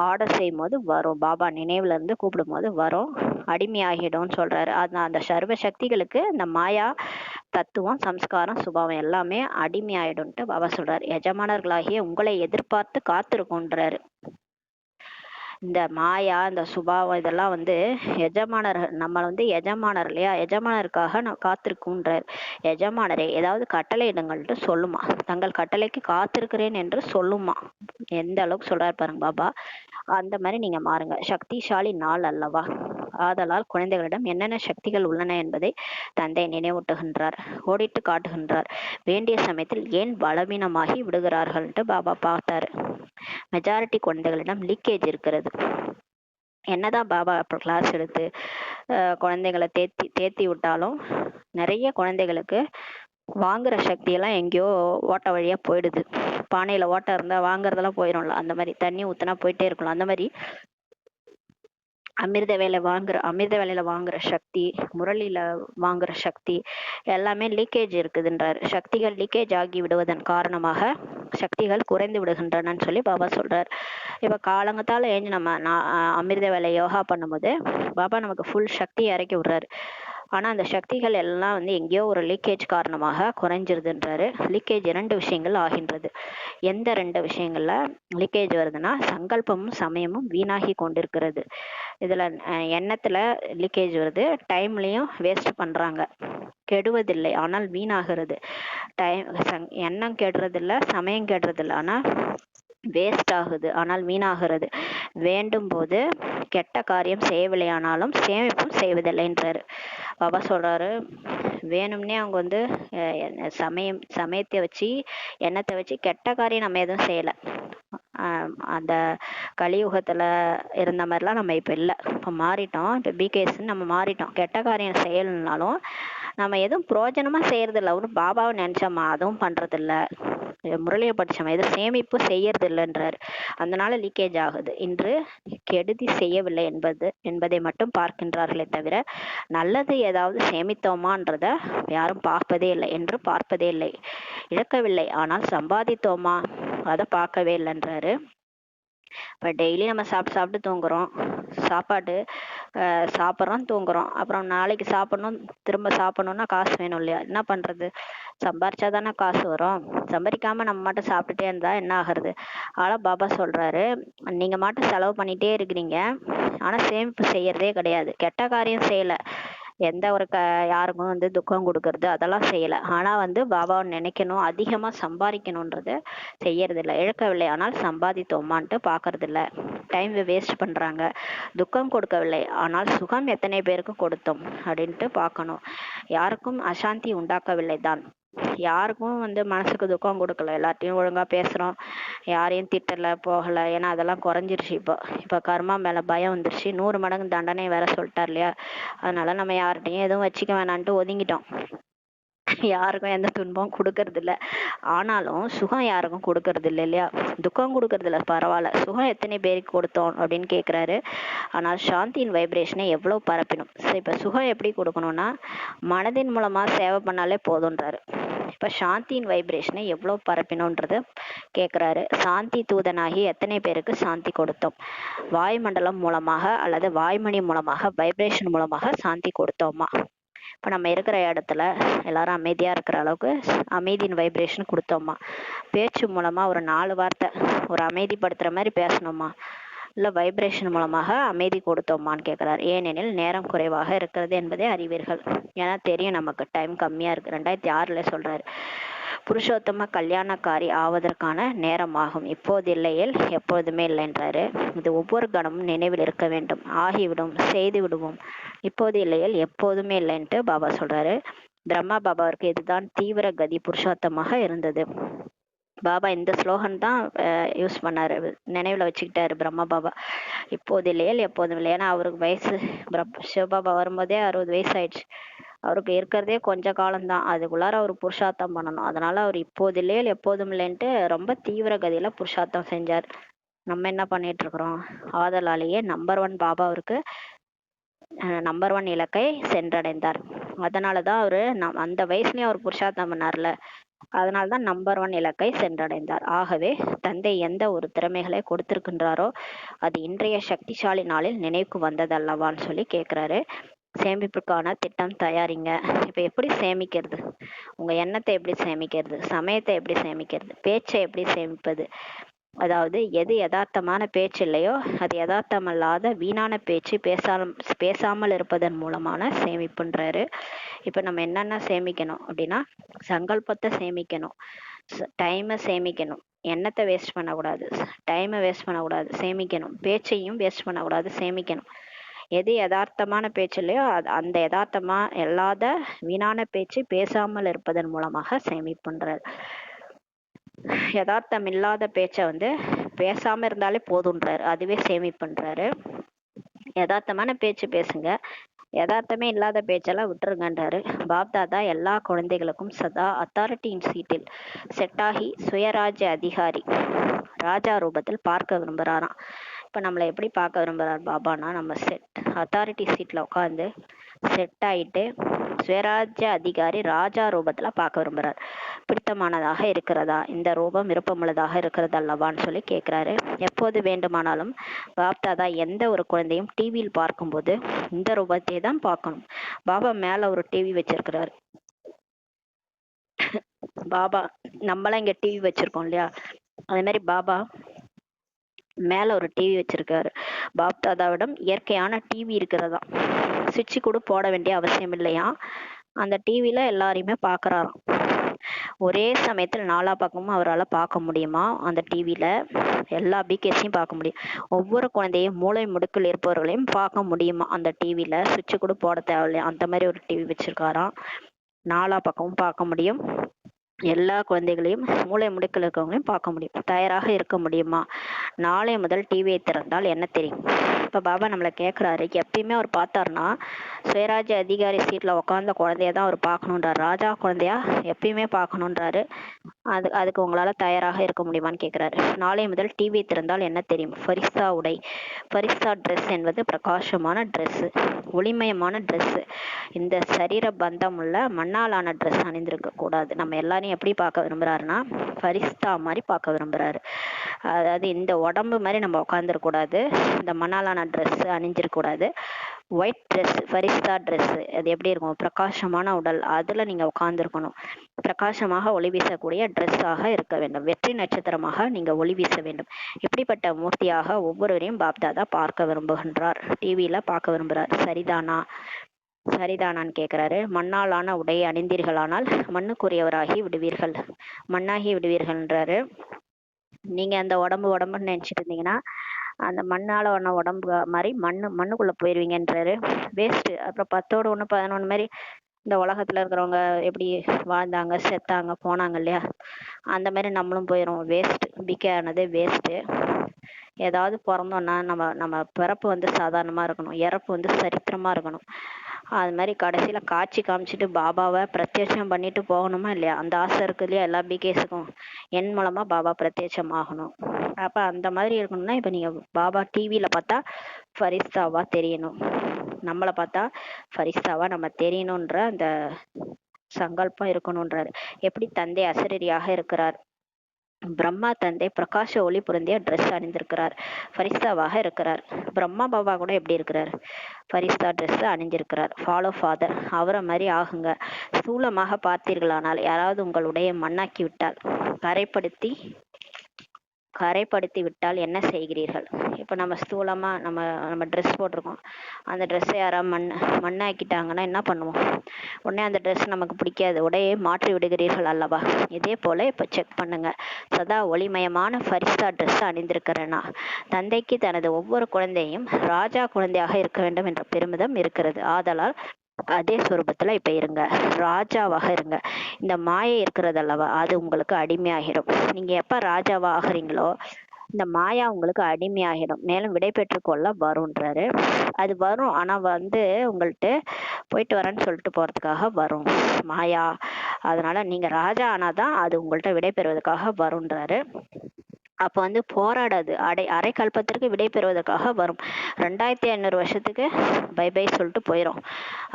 ஆர்டர் செய்யும் போது வரும். பாபா நினைவுல இருந்து கூப்பிடும் போது வரும். அடிமையாகிடும்னு சொல்றாரு. அந்த சர்வ சக்திகளுக்கு இந்த மாயா, தத்துவம், சம்ஸ்காரம், சுபாவம் எல்லாமே அடிமையாயிடும்ட்டு பாபா சொல்றாரு. எஜமானர்களாகிய உங்களை எதிர்பார்த்து காத்திருக்கும்ன்றாரு. இந்த மாயா, இந்த சுபாவம் இதெல்லாம் வந்து எஜமானர், நம்ம வந்து எஜமானர் இல்லையா, எஜமானருக்காக நான் காத்திருக்குன்றார். எஜமானரே ஏதாவது கட்டளை இடங்கள்ட்டு சொல்லுமா, தங்கள் கட்டளைக்கு காத்திருக்கிறேன் என்று சொல்லுமா. எந்த அளவுக்கு சொல்றாரு பாருங்க பாபா. அந்த மாதிரி நீங்க மாறுங்க. சக்திசாலி நாள் அல்லவா, ஆதலால் குழந்தைகளிடம் என்னென்ன சக்திகள் உள்ளன என்பதை தந்தை நினைவூட்டுகின்றார், ஓடிட்டு காட்டுகின்றார். வேண்டிய சமயத்தில் ஏன் பலவீனமாகி விடுகிறார்கள்ட்டு பாபா பார்த்தாரு. மெஜாரிட்டி குழந்தைகளிடம் லீக்கேஜ் இருக்கிறது. என்னதான் பாபா அப்போ கிளாஸ் எடுத்து குழந்தைகளை தேத்தி விட்டாலும் நிறைய குழந்தைகளுக்கு வாங்குற சக்தியெல்லாம் எங்கேயோ ஓட்ட வழியா போயிடுது. பானையில ஓட்டை இருந்தா வாங்குறதெல்லாம் போயிடும்ல, அந்த மாதிரி தண்ணி ஊத்துனா போயிட்டே இருக்கலாம். அந்த மாதிரி அமிர்த வேலையில வாங்குற சக்தி, முரளியில வாங்குற சக்தி எல்லாமே லீக்கேஜ் இருக்குதுன்றாரு. சக்திகள் லீக்கேஜ் ஆகி விடுவதன் காரணமாக சக்திகள் குறைந்து விடுகின்றனன்னு சொல்லி பாபா சொல்றாரு. இப்ப காலங்கத்தால ஏஞ்சி நம்ம அமிர்த வேலை யோகா பண்ணும்போது பாபா நமக்கு ஃபுல் சக்தி இறக்கி விடுறாரு. ஆனா அந்த சக்திகள் எல்லாம் வந்து எங்கேயோ ஒரு லீக்கேஜ் காரணமாக குறைஞ்சிருதுன்றாரு. லீக்கேஜ் 2 விஷயங்கள் ஆகின்றது. எந்த 2 விஷயங்கள்ல லீக்கேஜ் வருதுன்னா, சங்கல்பமும் சமயமும் வீணாகி கொண்டிருக்கிறது. இதுல எண்ணத்துல லீக்கேஜ் வருது, டைம்லயும் வேஸ்ட் பண்றாங்க. கெடுவதில்லை ஆனால் வீணாகிறது. எண்ணம் கெடுறதில்ல, சமயம் கெடுறதில்ல, ஆனா வேஸ்ட் ஆகுது, ஆனால் வீணாகிறது. வேண்டும் போது கெட்ட காரியம் செய்யவில்லையானாலும் சேமிப்பும் செய்வதில்லைன்றாரு. பாபா சொல்றாரு, வேணும்னே அவங்க வந்து சமயத்தை வச்சு, எண்ணத்தை வச்சு கெட்ட காரியம் நம்ம எதுவும் செய்யல. அந்த கலியுகத்துல இருந்த மாதிரிலாம் நம்ம இப்ப இல்லை. இப்ப மாறிட்டோம். இப்ப பிகேஸ்ன்னு நம்ம மாறிட்டோம். கெட்ட காரியம் செய்யலனாலும் நம்ம எதுவும் பிரயோஜனமா செய்யறது இல்லை. ஒரு பாபாவை நினைச்சோமா அதுவும் பண்றது இல்லை, முரளியை படிச்சோமா எதுவும் சேமிப்பு செய்யறது இல்லைன்றாரு. அதனால லீக்கேஜ் ஆகுது. இன்று கெடுதி செய்யவில்லை என்பதை மட்டும் பார்க்கின்றார்களே தவிர நல்லது ஏதாவது சேமித்தோமான்றத யாரும் பார்ப்பதே இல்லை என்று பார்ப்பதே இல்லை. இழக்கவில்லை ஆனால் சம்பாதித்தோமா அதை பார்க்கவே இல்லைன்றாரு. இப்போ டெய்லி நம்ம சாப்பிட்டு தூங்குறோம். சாப்பாடு சாப்பிட்றோம், தூங்குறோம். அப்புறம் நாளைக்கு சாப்பிடணும், திரும்ப சாப்பிடணும்னா காசு வேணும் இல்லையா? என்ன பண்றது? சம்பாரிச்சா தானே காசு வரும். சம்பாதிக்காம நம்ம மட்டும் சாப்பிட்டுட்டே இருந்தா என்ன ஆகுறது? ஆனா பாபா சொல்றாரு, நீங்க மட்டும் செலவு பண்ணிட்டே இருக்கிறீங்க, ஆனா சேமிப்பு செய்யறதே கிடையாது. கெட்ட காரியம் செய்யல, எந்த ஒரு யாருக்கும் வந்து துக்கம் கொடுக்கறது அதெல்லாம் செய்யல. ஆனா வந்து பாபாவை நினைக்கணும், அதிகமா சம்பாதிக்கணும்ன்றது செய்யறது இல்லை. இழக்கவில்லை ஆனால் சம்பாதித்தோமான்ட்டு பாக்குறது இல்லை. டைம் வேஸ்ட் பண்றாங்க. துக்கம் கொடுக்கவில்லை ஆனால் சுகம் எத்தனை பேருக்கு கொடுத்தோம் அப்படின்ட்டு பார்க்கணும். யாருக்கும் அசாந்தி உண்டாக்கவில்லை தான், யாருக்கும் வந்து மனசுக்கு துக்கம் கொடுக்கல. எல்லாத்தையும் ஒழுங்கா பேசுறோம், யாரையும் திட்டல போகல. ஏன்னா அதெல்லாம் குறைஞ்சிருச்சு. இப்போ கர்மா மேல பயம் வந்துருச்சு. 100 மடங்கு தண்டனை வேற சொல்லிட்டார் இல்லையா? அதனால நம்ம யார்கிட்டையும் எதுவும் வச்சுக்க வேணான்ட்டு ஒதுங்கிட்டோம். யாருக்கும் எந்த துன்பம் கொடுக்கறது இல்ல. ஆனாலும் சுகம் யாருக்கும் கொடுக்கறது இல்லை இல்லையா? துக்கம் கொடுக்கறது இல்ல, பரவாயில்ல, சுகம் எத்தனை பேருக்கு கொடுத்தோம் அப்படின்னு கேட்குறாரு. ஆனால் சாந்தியின் வைப்ரேஷனை எவ்வளவு பரப்பினும். இப்ப சுகம் எப்படி கொடுக்கணும்னா மனதின் மூலமா சேவை பண்ணாலே போதுன்றாரு. இப்ப சாந்தியின் வைப்ரேஷனை எவ்வளவு பரப்பினோன்றது கேட்குறாரு. சாந்தி தூதனாகி எத்தனை பேருக்கு சாந்தி கொடுத்தோம்? வாயுமண்டலம் மூலமாக அல்லது வாய்மணி மூலமாக வைப்ரேஷன் மூலமாக சாந்தி கொடுத்தோமா? இப்போ நம்ம இருக்கிற இடத்துல எல்லாரும் அமைதியா இருக்கிற அளவுக்கு அமைதியின் வைப்ரேஷன் கொடுத்தோமா? பேச்சு மூலமா ஒரு 4 வார்த்தை ஒரு அமைதிப்படுத்துற மாதிரி பேசணுமா? இல்லை வைப்ரேஷன் மூலமாக அமைதி கொடுத்தோமான்னு கேட்குறாரு. ஏனெனில் நேரம் குறைவாக இருக்கிறது என்பதை அறிவீர்கள். ஏன்னா தெரியும் நமக்கு டைம் கம்மியா இருக்கு. 2006 சொல்றாரு, புருஷோத்தம கல்யாணக்காரி ஆவதற்கான நேரமாகும், இப்போது இல்லையேல் எப்போதுமே இல்லைன்றாரு. இது ஒவ்வொரு கணமும் நினைவில் இருக்க வேண்டும். ஆகிவிடும், செய்து விடுவோம், இப்போது இல்லையேல் எப்போதுமே இல்லைன்ட்டு பாபா சொல்றாரு. பிரம்மா பாபாவிற்கு இதுதான் தீவிர கதி புருஷோத்தமாக இருந்தது. பாபா இந்த ஸ்லோகன் தான் யூஸ் பண்ணாரு, நினைவுல வச்சுக்கிட்டாரு பிரம்மா பாபா. இப்போது இல்லையேல் எப்போதும் இல்லை. ஏன்னா அவருக்கு வயசு சிவபாபா வரும்போதே 60 வயசு ஆயிடுச்சு. அவருக்கு இருக்கிறதே கொஞ்ச காலம்தான், அதுக்குள்ளார அவர் புருஷார்த்தம் பண்ணணும். அதனால அவர் இப்போது இல்லையேல் எப்போதும் இல்லைன்ட்டு ரொம்ப தீவிர கதியில புருஷார்த்தம் செஞ்சார். நம்ம என்ன பண்ணிட்டு இருக்கிறோம்? ஆதலாலேயே நம்பர் 1 பாபா அவருக்கு நம்பர் 1 இலக்கை சென்றடைந்தார். அதனாலதான் அவரு அந்த வயசுலயும் அவர் புருஷார்த்தம் பண்ணார்ல, அதனால்தான் நம்பர் 1 இலக்கை சென்றடைந்தார். ஆகவே தந்தை எந்த ஒரு திறமைகளை கொடுத்திருக்கின்றாரோ அது இன்றைய சக்திசாலி நாளில் நினைவுக்கு வந்ததல்லவான்னு சொல்லி கேட்கிறாரு. சேமிப்புக்கான திட்டம் தயாரிங்க. இப்ப எப்படி சேமிக்கிறது? உங்க எண்ணத்தை எப்படி சேமிக்கிறது? சமயத்தை எப்படி சேமிக்கிறது? பேச்சை எப்படி சேமிப்பது? அதாவது எது யதார்த்தமான பேச்சு இல்லையோ அது யதார்த்தமல்லாத வீணான பேச்சு பேசாமல் இருப்பதன் மூலமான சேமிப்புன்றாரு. இப்ப நம்ம என்னென்ன சேமிக்கணும் அப்படின்னா, சங்கல்பத்தை சேமிக்கணும், டைமை சேமிக்கணும், எண்ணத்தை வேஸ்ட் பண்ணக்கூடாது, டைமை வேஸ்ட் பண்ணக்கூடாது, சேமிக்கணும், பேச்சையும் வேஸ்ட் பண்ணக்கூடாது, சேமிக்கணும். எது யதார்த்தமான பேச்சு இல்லையோ அந்த யதார்த்தமா இல்லாத வீணான பேச்சு பேசாமல் இருப்பதன் மூலமாக சேமிப்புன்றார். யதார்த்தம் இல்லாத பேச்சை பேசாம இருந்தாலே போதுன்றாரு, அதுவே சேமிப்புன்றாரு. யதார்த்தமான பேச்சு பேசுங்க, யதார்த்தமே இல்லாத பேச்செல்லாம் விட்டுருங்கன்றாரு. பாப்தாதா எல்லா குழந்தைகளுக்கும் சதா அத்தாரிட்டியின் சீட்டில் செட்டாகி சுயராஜ்ய அதிகாரி ராஜா ரூபத்தில் பார்க்க விரும்புகிறாராம். இப்போ நம்மளை எப்படி பார்க்க விரும்புகிறார் பாபானா, நம்ம அத்தாரிட்டி சீட்டில் உட்காந்து செட் ஆகிட்டு சுயராஜ்ய அதிகாரி ராஜா ரூபத்தில் பார்க்க விரும்புகிறார். பிடித்தமானதாக இருக்கிறதா? இந்த ரூபம் விருப்பமுள்ளதாக இருக்கிறது அல்லவான்னு சொல்லி கேட்குறாரு. எப்போது வேண்டுமானாலும் பாப்தாதா எந்த ஒரு குழந்தையும் டிவியில் பார்க்கும்போது இந்த ரூபத்தை தான் பார்க்கணும். பாபா மேலே ஒரு டிவி வச்சிருக்கிறாரு. பாபா நம்மளாம் இங்கே டிவி வச்சிருக்கோம் இல்லையா, அதே மாதிரி பாபா மேல ஒரு டிவி வச்சிருக்காரு. பாப்தாதாவிடம் இயற்கையான டிவி இருக்கிறதா, சுவிட்சு கூட போட வேண்டிய அவசியம் இல்லையா. அந்த டிவியில எல்லாரையுமே பாக்குறாராம். ஒரே சமயத்தில் 4 பக்கமும் அவரால் பார்க்க முடியுமா? அந்த டிவியில எல்லா பிகேஸையும் பார்க்க முடியும். ஒவ்வொரு குழந்தையும் மூளை முடுக்கில் இருப்பவர்களையும் பார்க்க முடியுமா அந்த டிவியில? சுவிட்சு கூட போட தேவையில்லையா, அந்த மாதிரி ஒரு டிவி வச்சிருக்காராம். 4 பக்கமும் பார்க்க முடியும், எல்லா குழந்தைகளையும் மூளை முடுக்கில் இருக்கவங்களையும் பார்க்க முடியும். தயாராக இருக்க முடியுமா? நாளை முதல் டிவியை திறந்தால் என்ன தெரியும்? இப்போ பாபா நம்மளை கேட்குறாரு, எப்பயுமே அவர் பார்த்தாருன்னா சுயராஜ்ய அதிகாரி சீட்டில் உட்காந்த குழந்தைய தான் அவர் பார்க்கணுன்றார். ராஜா குழந்தையா எப்பயுமே பார்க்கணுன்றாரு. அதுக்கு உங்களால் தயாராக இருக்க முடியுமான்னு கேட்குறாரு. நாளை முதல் டிவியை திறந்தால் என்ன தெரியும்? ஃபரிஸ்தா உடை. ஃபரிஸ்தா ட்ரெஸ் என்பது பிரகாசமான ட்ரெஸ்ஸு, ஒளிமயமான ட்ரெஸ்ஸு. இந்த சரீர பந்தம் உள்ள மண்ணாலான ட்ரெஸ் அணிந்திருக்க கூடாது. நம்ம எல்லாரையும் எப்படி பார்க்க விரும்புகிறாருன்னா ஃபரிஸ்தா மாதிரி பார்க்க விரும்புகிறாரு. அதாவது இந்த உடம்பு மாதிரி நம்ம உட்காந்துருக்கூடாது, இந்த மணாலான ட்ரெஸ்ஸு அணிஞ்சிருக்கூடாது. ஒயிட் ட்ரெஸ், ஃபரிஸ்தா ட்ரெஸ்ஸு, அது எப்படி இருக்கும்? பிரகாசமான உடல், அதில் நீங்கள் உட்காந்துருக்கணும். பிரகாசமாக ஒளி வீசக்கூடிய ட்ரெஸ்ஸாக இருக்க வேண்டும். வெற்றி நட்சத்திரமாக நீங்கள் ஒளி வீச வேண்டும். இப்படிப்பட்ட மூர்த்தியாக ஒவ்வொருவரையும் பாப்தாதா பார்க்க விரும்புகின்றார், டிவியில் பார்க்க விரும்புகிறார். சரிதானான்னு கேட்குறாரு. மண்ணாலான உடையை அணிந்தீர்களானால் மண்ணுக்குரியவராகி விடுவீர்கள், மண்ணாகி விடுவீர்கள்ன்றாரு. நீங்கள் அந்த உடம்புன்னு நினச்சிட்டு இருந்தீங்கன்னா அந்த மண்ணால் ஒன்று உடம்பு மாதிரி மண்ணுக்குள்ளே போயிடுவீங்கன்றாரு. வேஸ்ட்டு. அப்புறம் 10ஓட 1 11 மாதிரி இந்த உலகத்தில் இருக்கிறவங்க எப்படி வாழ்ந்தாங்க, செத்தாங்க, போனாங்க இல்லையா, அந்த மாதிரி நம்மளும் போயிடும். வேஸ்ட்டு. பிகே ஆனது வேஸ்ட்டு. ஏதாவது பிறந்தோன்னா நம்ம பிறப்பு சாதாரணமாக இருக்கணும், இறப்பு சரித்திரமாக இருக்கணும். அது மாதிரி கடைசியில காட்சி காமிச்சிட்டு பாபாவை பிரத்யட்சம் பண்ணிட்டு போகணுமா இல்லையா? அந்த ஆசை இருக்கு இல்லையா எல்லா பிகேஸுக்கும், என் மூலமா பாபா பிரத்யட்சம் ஆகணும். அப்ப அந்த மாதிரி இருக்கணும்னா இப்ப நீங்க பாபா டிவியில பார்த்தா ஃபரிஸ்தாவா தெரியணும், நம்மளை பார்த்தா ஃபரிஸ்தாவா நம்ம தெரியணுன்ற அந்த சங்கல்பம் இருக்கணும்ன்றாரு. எப்படி தந்தை அசரீரியாக இருக்கிறார், பிரம்மா தந்தை பிரகாஷ ஒளி பொருந்திய ட்ரெஸ் அணிந்திருக்கிறார், ஃபரிஸ்தாவாக இருக்கிறார். பிரம்மா பாபா கூட எப்படி இருக்கிறார்? ஃபரிஸ்தா ட்ரெஸ் அணிஞ்சிருக்கிறார். ஃபாலோ ஃபாதர், அவரை மாதிரி ஆகுங்க. ஸ்தூலமாக பார்த்தீர்களானால் யாராவது உங்களுடைய மண்ணாக்கி விட்டால், கரைப்படுத்தி விட்டால் என்ன செய்கிறீர்கள்? இப்போ நம்ம ஸ்தூலமா நம்ம ட்ரெஸ் போட்டிருக்கோம், அந்த ட்ரெஸ்ஸை யாராவது மண்ணாக்கிட்டாங்கன்னா என்ன பண்ணுவோம்? உடனே அந்த ட்ரெஸ் நமக்கு பிடிக்காது, உடையை மாற்றி விடுகிறீர்கள் அல்லவா? இதே போல இப்போ செக் பண்ணுங்க. சதா ஒளிமயமான ஃபரிஸ்தா ட்ரெஸ் அணிந்திருக்கிறேனா? தந்தைக்கு தனது ஒவ்வொரு குழந்தையும் ராஜா குழந்தையாக இருக்க வேண்டும் என்ற பெருமிதம் இருக்கிறது. ஆதலால் அதே ஸ்வரூபத்துல இப்ப இருங்க, ராஜாவாக இருங்க. இந்த மாயை இருக்கிறது அல்லவா, அது உங்களுக்கு அடிமையாகிடும். நீங்க எப்ப ராஜாவா ஆகுறீங்களோ இந்த மாயா உங்களுக்கு அடிமையாகிடும். மேலும் விடை பெற்றுக்கொள்ள வரும்ன்றாரு. அது வரும், ஆனா உங்கள்கிட்ட போயிட்டு வரேன்னு சொல்லிட்டு போறதுக்காக வரும் மாயா. அதனால நீங்க ராஜா ஆனாதான் அது உங்கள்கிட்ட விடை பெறுவதற்காக வரும்ன்றாரு. அப்போ போராடாது, அரை கல்பத்திற்கு விடை பெறுவதற்காக வரும். 2500 வருஷத்துக்கு பை பை சொல்லிட்டு போயிடும்.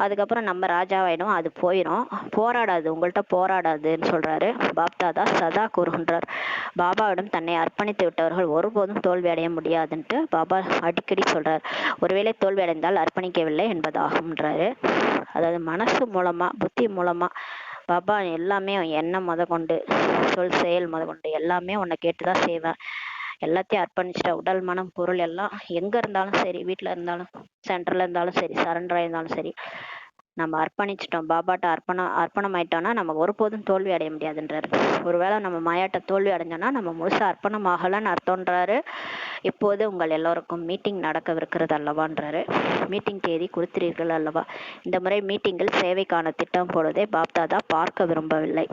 அதுக்கப்புறம் நம்ம ராஜாவாயிடும், அது போயிடும். போராடாது, உங்கள்கிட்ட போராடாதுன்னு சொல்றாரு. பாப்தாதா சதா கூறுகின்றார், பாபாவிடம் தன்னை அர்ப்பணித்து விட்டவர்கள் ஒருபோதும் தோல்வி அடைய முடியாதுன்ட்டு பாபா அடிக்கடி சொல்றார். ஒருவேளை தோல்வி அடைந்தால் அர்ப்பணிக்கவில்லை என்பதாகும்ன்றாரு. அதாவது மனசு மூலமா புத்தி மூலமா பாபா எல்லாமே எண்ணம் கொண்டு சொல் செயல் கொண்டு எல்லாமே உன்னை கேட்டுதான் செய்வேன், எல்லாத்தையும் அர்ப்பணிச்சிட்ட உடல் மனம் பொருள் எல்லாம் எங்க இருந்தாலும் சரி, வீட்டுல இருந்தாலும் சென்டர்ல இருந்தாலும் சரி, சரண்டரா இருந்தாலும் சரி, நம்ம அர்ப்பணிச்சிட்டோம் பாபாட்ட அர்ப்பணம் ஆயிட்டோம்னா நமக்கு ஒருபோதும் தோல்வி அடைய முடியாதுன்றாரு. ஒருவேளை நம்ம மாயாட்ட தோல்வி அடைஞ்சோம்னா நம்ம முழுசா அர்ப்பணம் ஆகலன்னு அர்த்தம்ன்றாரு. இப்போது உங்கள் எல்லோருக்கும் மீட்டிங் நடக்கவிருக்கிறது அல்லவான்றாரு. மீட்டிங் தேதி கொடுத்திருக்கீர்கள் அல்லவா? இந்த முறை மீட்டிங்கில் சேவைக்கான திட்டம் போடுவதை பாப்தாதா பார்க்க விரும்பவில்லை.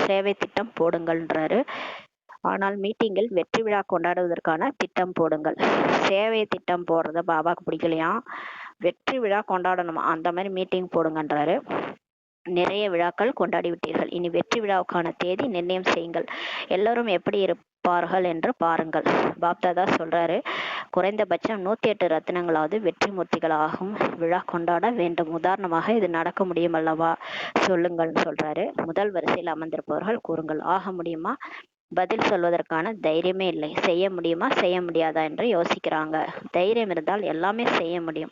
சேவை திட்டம் போடுங்கள்ன்றாரு. ஆனால் மீட்டிங்கில் வெற்றி விழா கொண்டாடுவதற்கான திட்டம் போடுங்கள். சேவை திட்டம் போடுறத பாபாக்கு பிடிக்கலையா, வெற்றி விழா கொண்டாடணுமா, அந்த மாதிரி மீட்டிங் போடுங்கன்றாரு. நிறைய விழாக்கள் கொண்டாடி விட்டீர்கள், இனி வெற்றி விழாவுக்கான தேதி நிர்ணயம் செய்யுங்கள். எல்லோரும் எப்படி இருப்பார்கள் என்று பாருங்கள். பாப்தாதா சொல்றாரு, குறைந்தபட்சம் 108 ரத்தினங்களாவது வெற்றி மூர்த்திகளாகும் விழா கொண்டாட வேண்டும். உதாரணமாக இது நடக்க முடியும் அல்லவா, சொல்லுங்கள் சொல்றாரு. முதல் வரிசையில் அமர்ந்திருப்பவர்கள் கூறுங்கள். ஆக முடியுமா? பதில் சொல்வதற்கான தைரியமே இல்லை. செய்ய முடியுமா செய்ய முடியாதா என்று யோசிக்கிறாங்க. தைரியம் இருந்தால் எல்லாமே செய்ய முடியும்.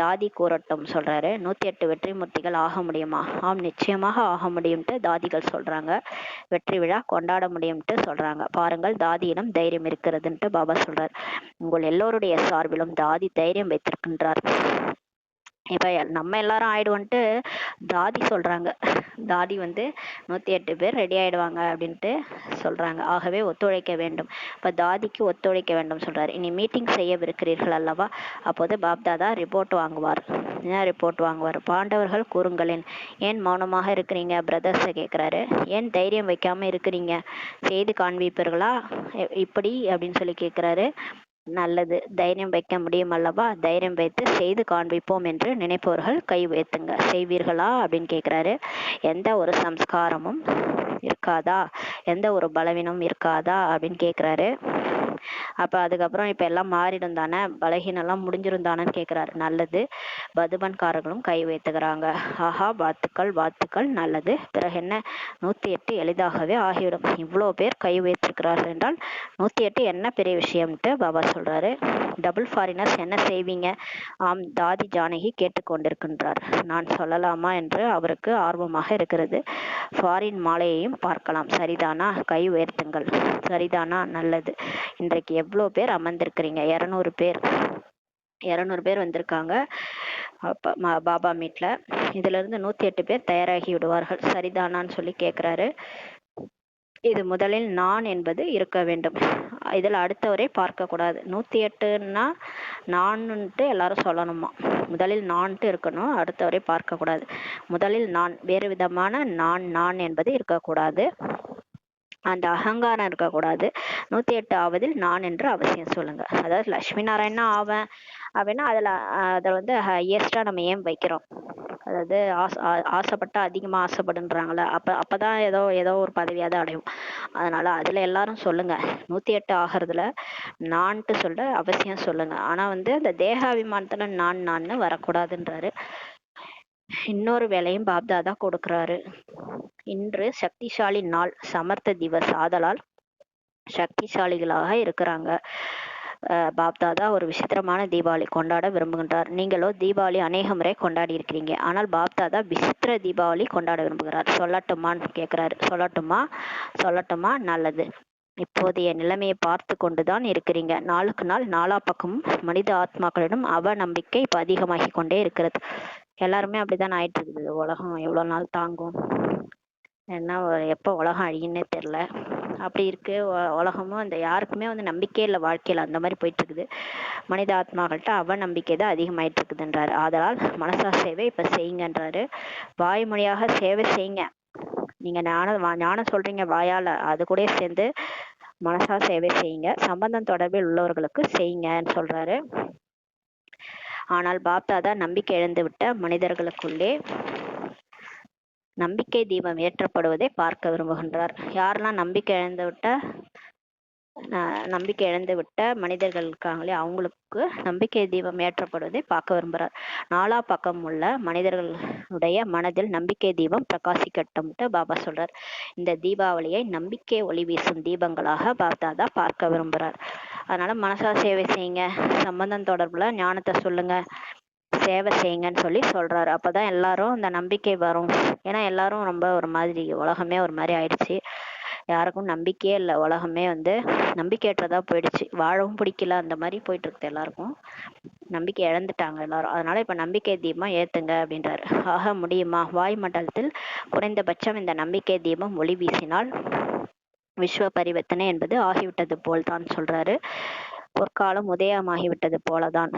தாதி கூறட்டும் சொல்றாரு. 108 வெற்றி மூர்த்திகள் ஆக முடியுமா? ஆம், நிச்சயமாக ஆக முடியும்ட்டு தாதிகள் சொல்றாங்க. வெற்றி விழா கொண்டாட முடியும்ட்டு சொல்றாங்க. பாருங்கள், தாதியிடம் தைரியம் இருக்கிறதுன்ட்டு பாபா சொல்றார். உங்கள் எல்லோருடைய சார்பிலும் தாதி தைரியம் வைத்திருக்கின்றார். இப்ப நம்ம எல்லாரும் ஆயிடுவோன்ட்டு தாதி சொல்றாங்க. தாதி 108 பேர் ரெடி ஆயிடுவாங்க அப்படின்ட்டு சொல்றாங்க. ஆகவே ஒத்துழைக்க வேண்டும். இப்ப தாதிக்கு ஒத்துழைக்க வேண்டும் சொல்றாரு. இனி மீட்டிங் செய்யவிருக்கிறீர்கள் அல்லவா? அப்போது பாப்தாதா ரிப்போர்ட் வாங்குவார். என்ன ரிப்போர்ட் வாங்குவார்? பாண்டவர்கள் கூறுங்களேன், ஏன் மௌனமாக இருக்கிறீங்க பிரதர்ஸை கேட்குறாரு. ஏன் தைரியம் வைக்காம இருக்கிறீங்க, செய்து காண்பிப்பீர்களா இப்படி அப்படின்னு சொல்லி கேட்குறாரு. நல்லது, தைரியம் வைக்க முடியும் அல்லவா? தைரியம் வைத்து செய்து காண்பிப்போம் என்று நினைப்பவர்கள் கை உயர்த்துங்க. செய்வீர்களா அப்படின்னு கேட்குறாரு. எந்த ஒரு சம்ஸ்காரமும் இருக்காதா, எந்த ஒரு பலவீனமும் இருக்காதா அப்படின்னு கேட்குறாரு. அப்போ அதுக்கப்புறம் இப்போ எல்லாம் மாறிடும் தானே, பலகீனெல்லாம் முடிஞ்சிரும் தானேன்னு கேட்குறாரு. நல்லது, பதுபன்காரர்களும் கை வைத்துக்கிறாங்க. ஆஹா, வாழ்த்துக்கள் வாழ்த்துக்கள், நல்லது. பிறகு என்ன, 108 எளிதாகவே ஆகிவிடும். இவ்வளோ பேர் கை வைத்திருக்கிறார்கள் என்றால் 108 என்ன பெரிய விஷயம்ட்டு பாபா சொல்றாரு. டபுள் ஃபாரினர்ஸ் என்ன செய்வீங்க? ஆம், தாதி ஜானகி கேட்டுக்கொண்டிருக்கின்றார். நான் சொல்லலாமா என்று அவருக்கு ஆர்வமாக இருக்கிறது. ஃபாரின் மாலையையும் பார்க்கலாம், சரிதானா? கை உயர்த்துங்கள். சரிதானா? நல்லது. இன்றைக்கு எவ்வளோ பேர் அமர்ந்திருக்கிறீங்க? 200 பேர். 200 பேர் வந்திருக்காங்க பாபா மீட்ல. இதுல இருந்து 108 பேர் தயாராகி விடுவார்கள், சரிதானான்னு சொல்லி கேட்கிறாரு. இது முதலில் நான் என்பது இருக்க வேண்டும். இதில் அடுத்தவரை பார்க்க கூடாது. 108ன்னா நான்ட்டு எல்லாரும் சொல்லணுமா, முதலில் நான்ட்டு இருக்கணும், அடுத்தவரை பார்க்க கூடாது. முதலில் நான், வேறு விதமான நான் என்பது இருக்கக்கூடாது. அந்த அகங்காரம் இருக்கக்கூடாது. 108 ஆவதில் நான் என்று அவசியம் சொல்லுங்க. அதாவது லட்சுமி நாராயணனா ஆவேன் அப்படின்னா அதில் வந்து ஹையஸ்டா நம்ம ஏன் வைக்கிறோம்? அதாவது ஆசைப்பட்டா அதிகமா ஆசைப்படுன்றாங்களே, அப்பதான் ஏதோ ஏதோ ஒரு பதவியாவது அடையும். அதனால அதுல எல்லாரும் சொல்லுங்க. 108 ஆகிறதுல நான்ட்டு சொல்ல அவசியம் சொல்லுங்க. ஆனா வந்து அந்த தேகாபிமானத்துல நான் வரக்கூடாதுன்றாரு. இன்னொரு வேலையும் பாப்தாதா கொடுக்கிறாரு. இன்று சக்திசாலி நாள், சமர்த்த திவஸ் ஆதலால் சக்திசாலிகளாக இருக்கிறாங்க. பாப்தாதா ஒரு விசித்திரமான தீபாவளி கொண்டாட விரும்புகின்றார். நீங்களோ தீபாவளி அநேக முறை கொண்டாடி இருக்கிறீங்க. ஆனால் பாப்தாதா விசித்திர தீபாவளி கொண்டாட விரும்புகிறார். சொல்லட்டுமான்னு கேட்கிறாரு. சொல்லட்டுமா? நல்லது. இப்போதைய நிலைமையை பார்த்து கொண்டுதான் இருக்கிறீங்க. நாளுக்கு நாள் நாலா பக்கமும் மனித ஆத்மாக்களிடம் அவநம்பிக்கை இப்ப அதிகமாகி கொண்டே இருக்கிறது. எல்லாருமே அப்படித்தான் ஆயிட்டு இருக்குது. உலகம் எவ்வளவு நாள் தாங்கும்? என்ன எப்போ உலகம் அழியுன்னே தெரியல. அப்படி இருக்கு உலகமும். அந்த யாருக்குமே வந்து நம்பிக்கையே இல்லை வாழ்க்கையில. அந்த மாதிரி போயிட்டு இருக்குது. மனித ஆத்மாக்கள்கிட்ட அவநம்பிக்கை தான் அதிகமாயிட்டு இருக்குதுன்றாரு. ஆதலால் மனசா சேவை இப்ப செய்யுங்கன்றாரு. வாய்மொழியாக சேவை செய்யுங்க. நீங்க ஞானம் சொல்றீங்க வாயால, அது கூட சேர்ந்து மனசா சேவை செய்யுங்க. சம்பந்தம் தொடர்பில் உள்ளவர்களுக்கு செய்யுங்கன்னு சொல்றாரு. ஆனால் பாப்தாதா நம்பிக்கை இழந்து விட்ட மனிதர்களுக்குள்ளே நம்பிக்கை தீபம் ஏற்றப்படுவதை பார்க்க விரும்புகின்றார். யாரெல்லாம் நம்பிக்கை இழந்து விட்ட மனிதர்கள் இருக்காங்களே, அவங்களுக்கு நம்பிக்கை தீபம் ஏற்றப்படுவதை பார்க்க விரும்புகிறார். நாலா பக்கம் உள்ள மனிதர்களுடைய மனதில் நம்பிக்கை தீபம் பிரகாசிக்கட்டும்ட்டு பாபா சொல்றார். இந்த தீபாவளியை நம்பிக்கை ஒளி வீசும் தீபங்களாக பாப்தாதா பார்க்க விரும்புகிறார். அதனால மனசா சேவை செய்யுங்க, சம்பந்தம் தொடர்புல ஞானத்தை சொல்லுங்க, சேவை செய்யுங்கன்னு சொல்றாரு. அப்பதான் எல்லாரும் அந்த நம்பிக்கை வரும். ஏன்னா எல்லாரும் ரொம்ப ஒரு மாதிரி, உலகமே ஒரு மாதிரி ஆயிடுச்சு. யாருக்கும் நம்பிக்கையே இல்லை. உலகமே வந்து நம்பிக்கையற்றதா போயிடுச்சு. வாழவும் பிடிக்கல, அந்த மாதிரி போயிட்டு இருக்கு. எல்லாருக்கும் நம்பிக்கை இழந்துட்டாங்க எல்லாரும். அதனால இப்ப நம்பிக்கை தீபம் ஏத்துங்க அப்படின்றாரு. ஆக முடியுமா? வாய் மண்டலத்தில் குறைந்தபட்சம் இந்த நம்பிக்கை தீபம் ஒளி வீசினால் விஸ்வ பரிவர்த்தனை என்பது ஆகிவிட்டது போல் தான் சொல்றாரு. பொற்காலம் உதயமாகிவிட்டது போலதான்.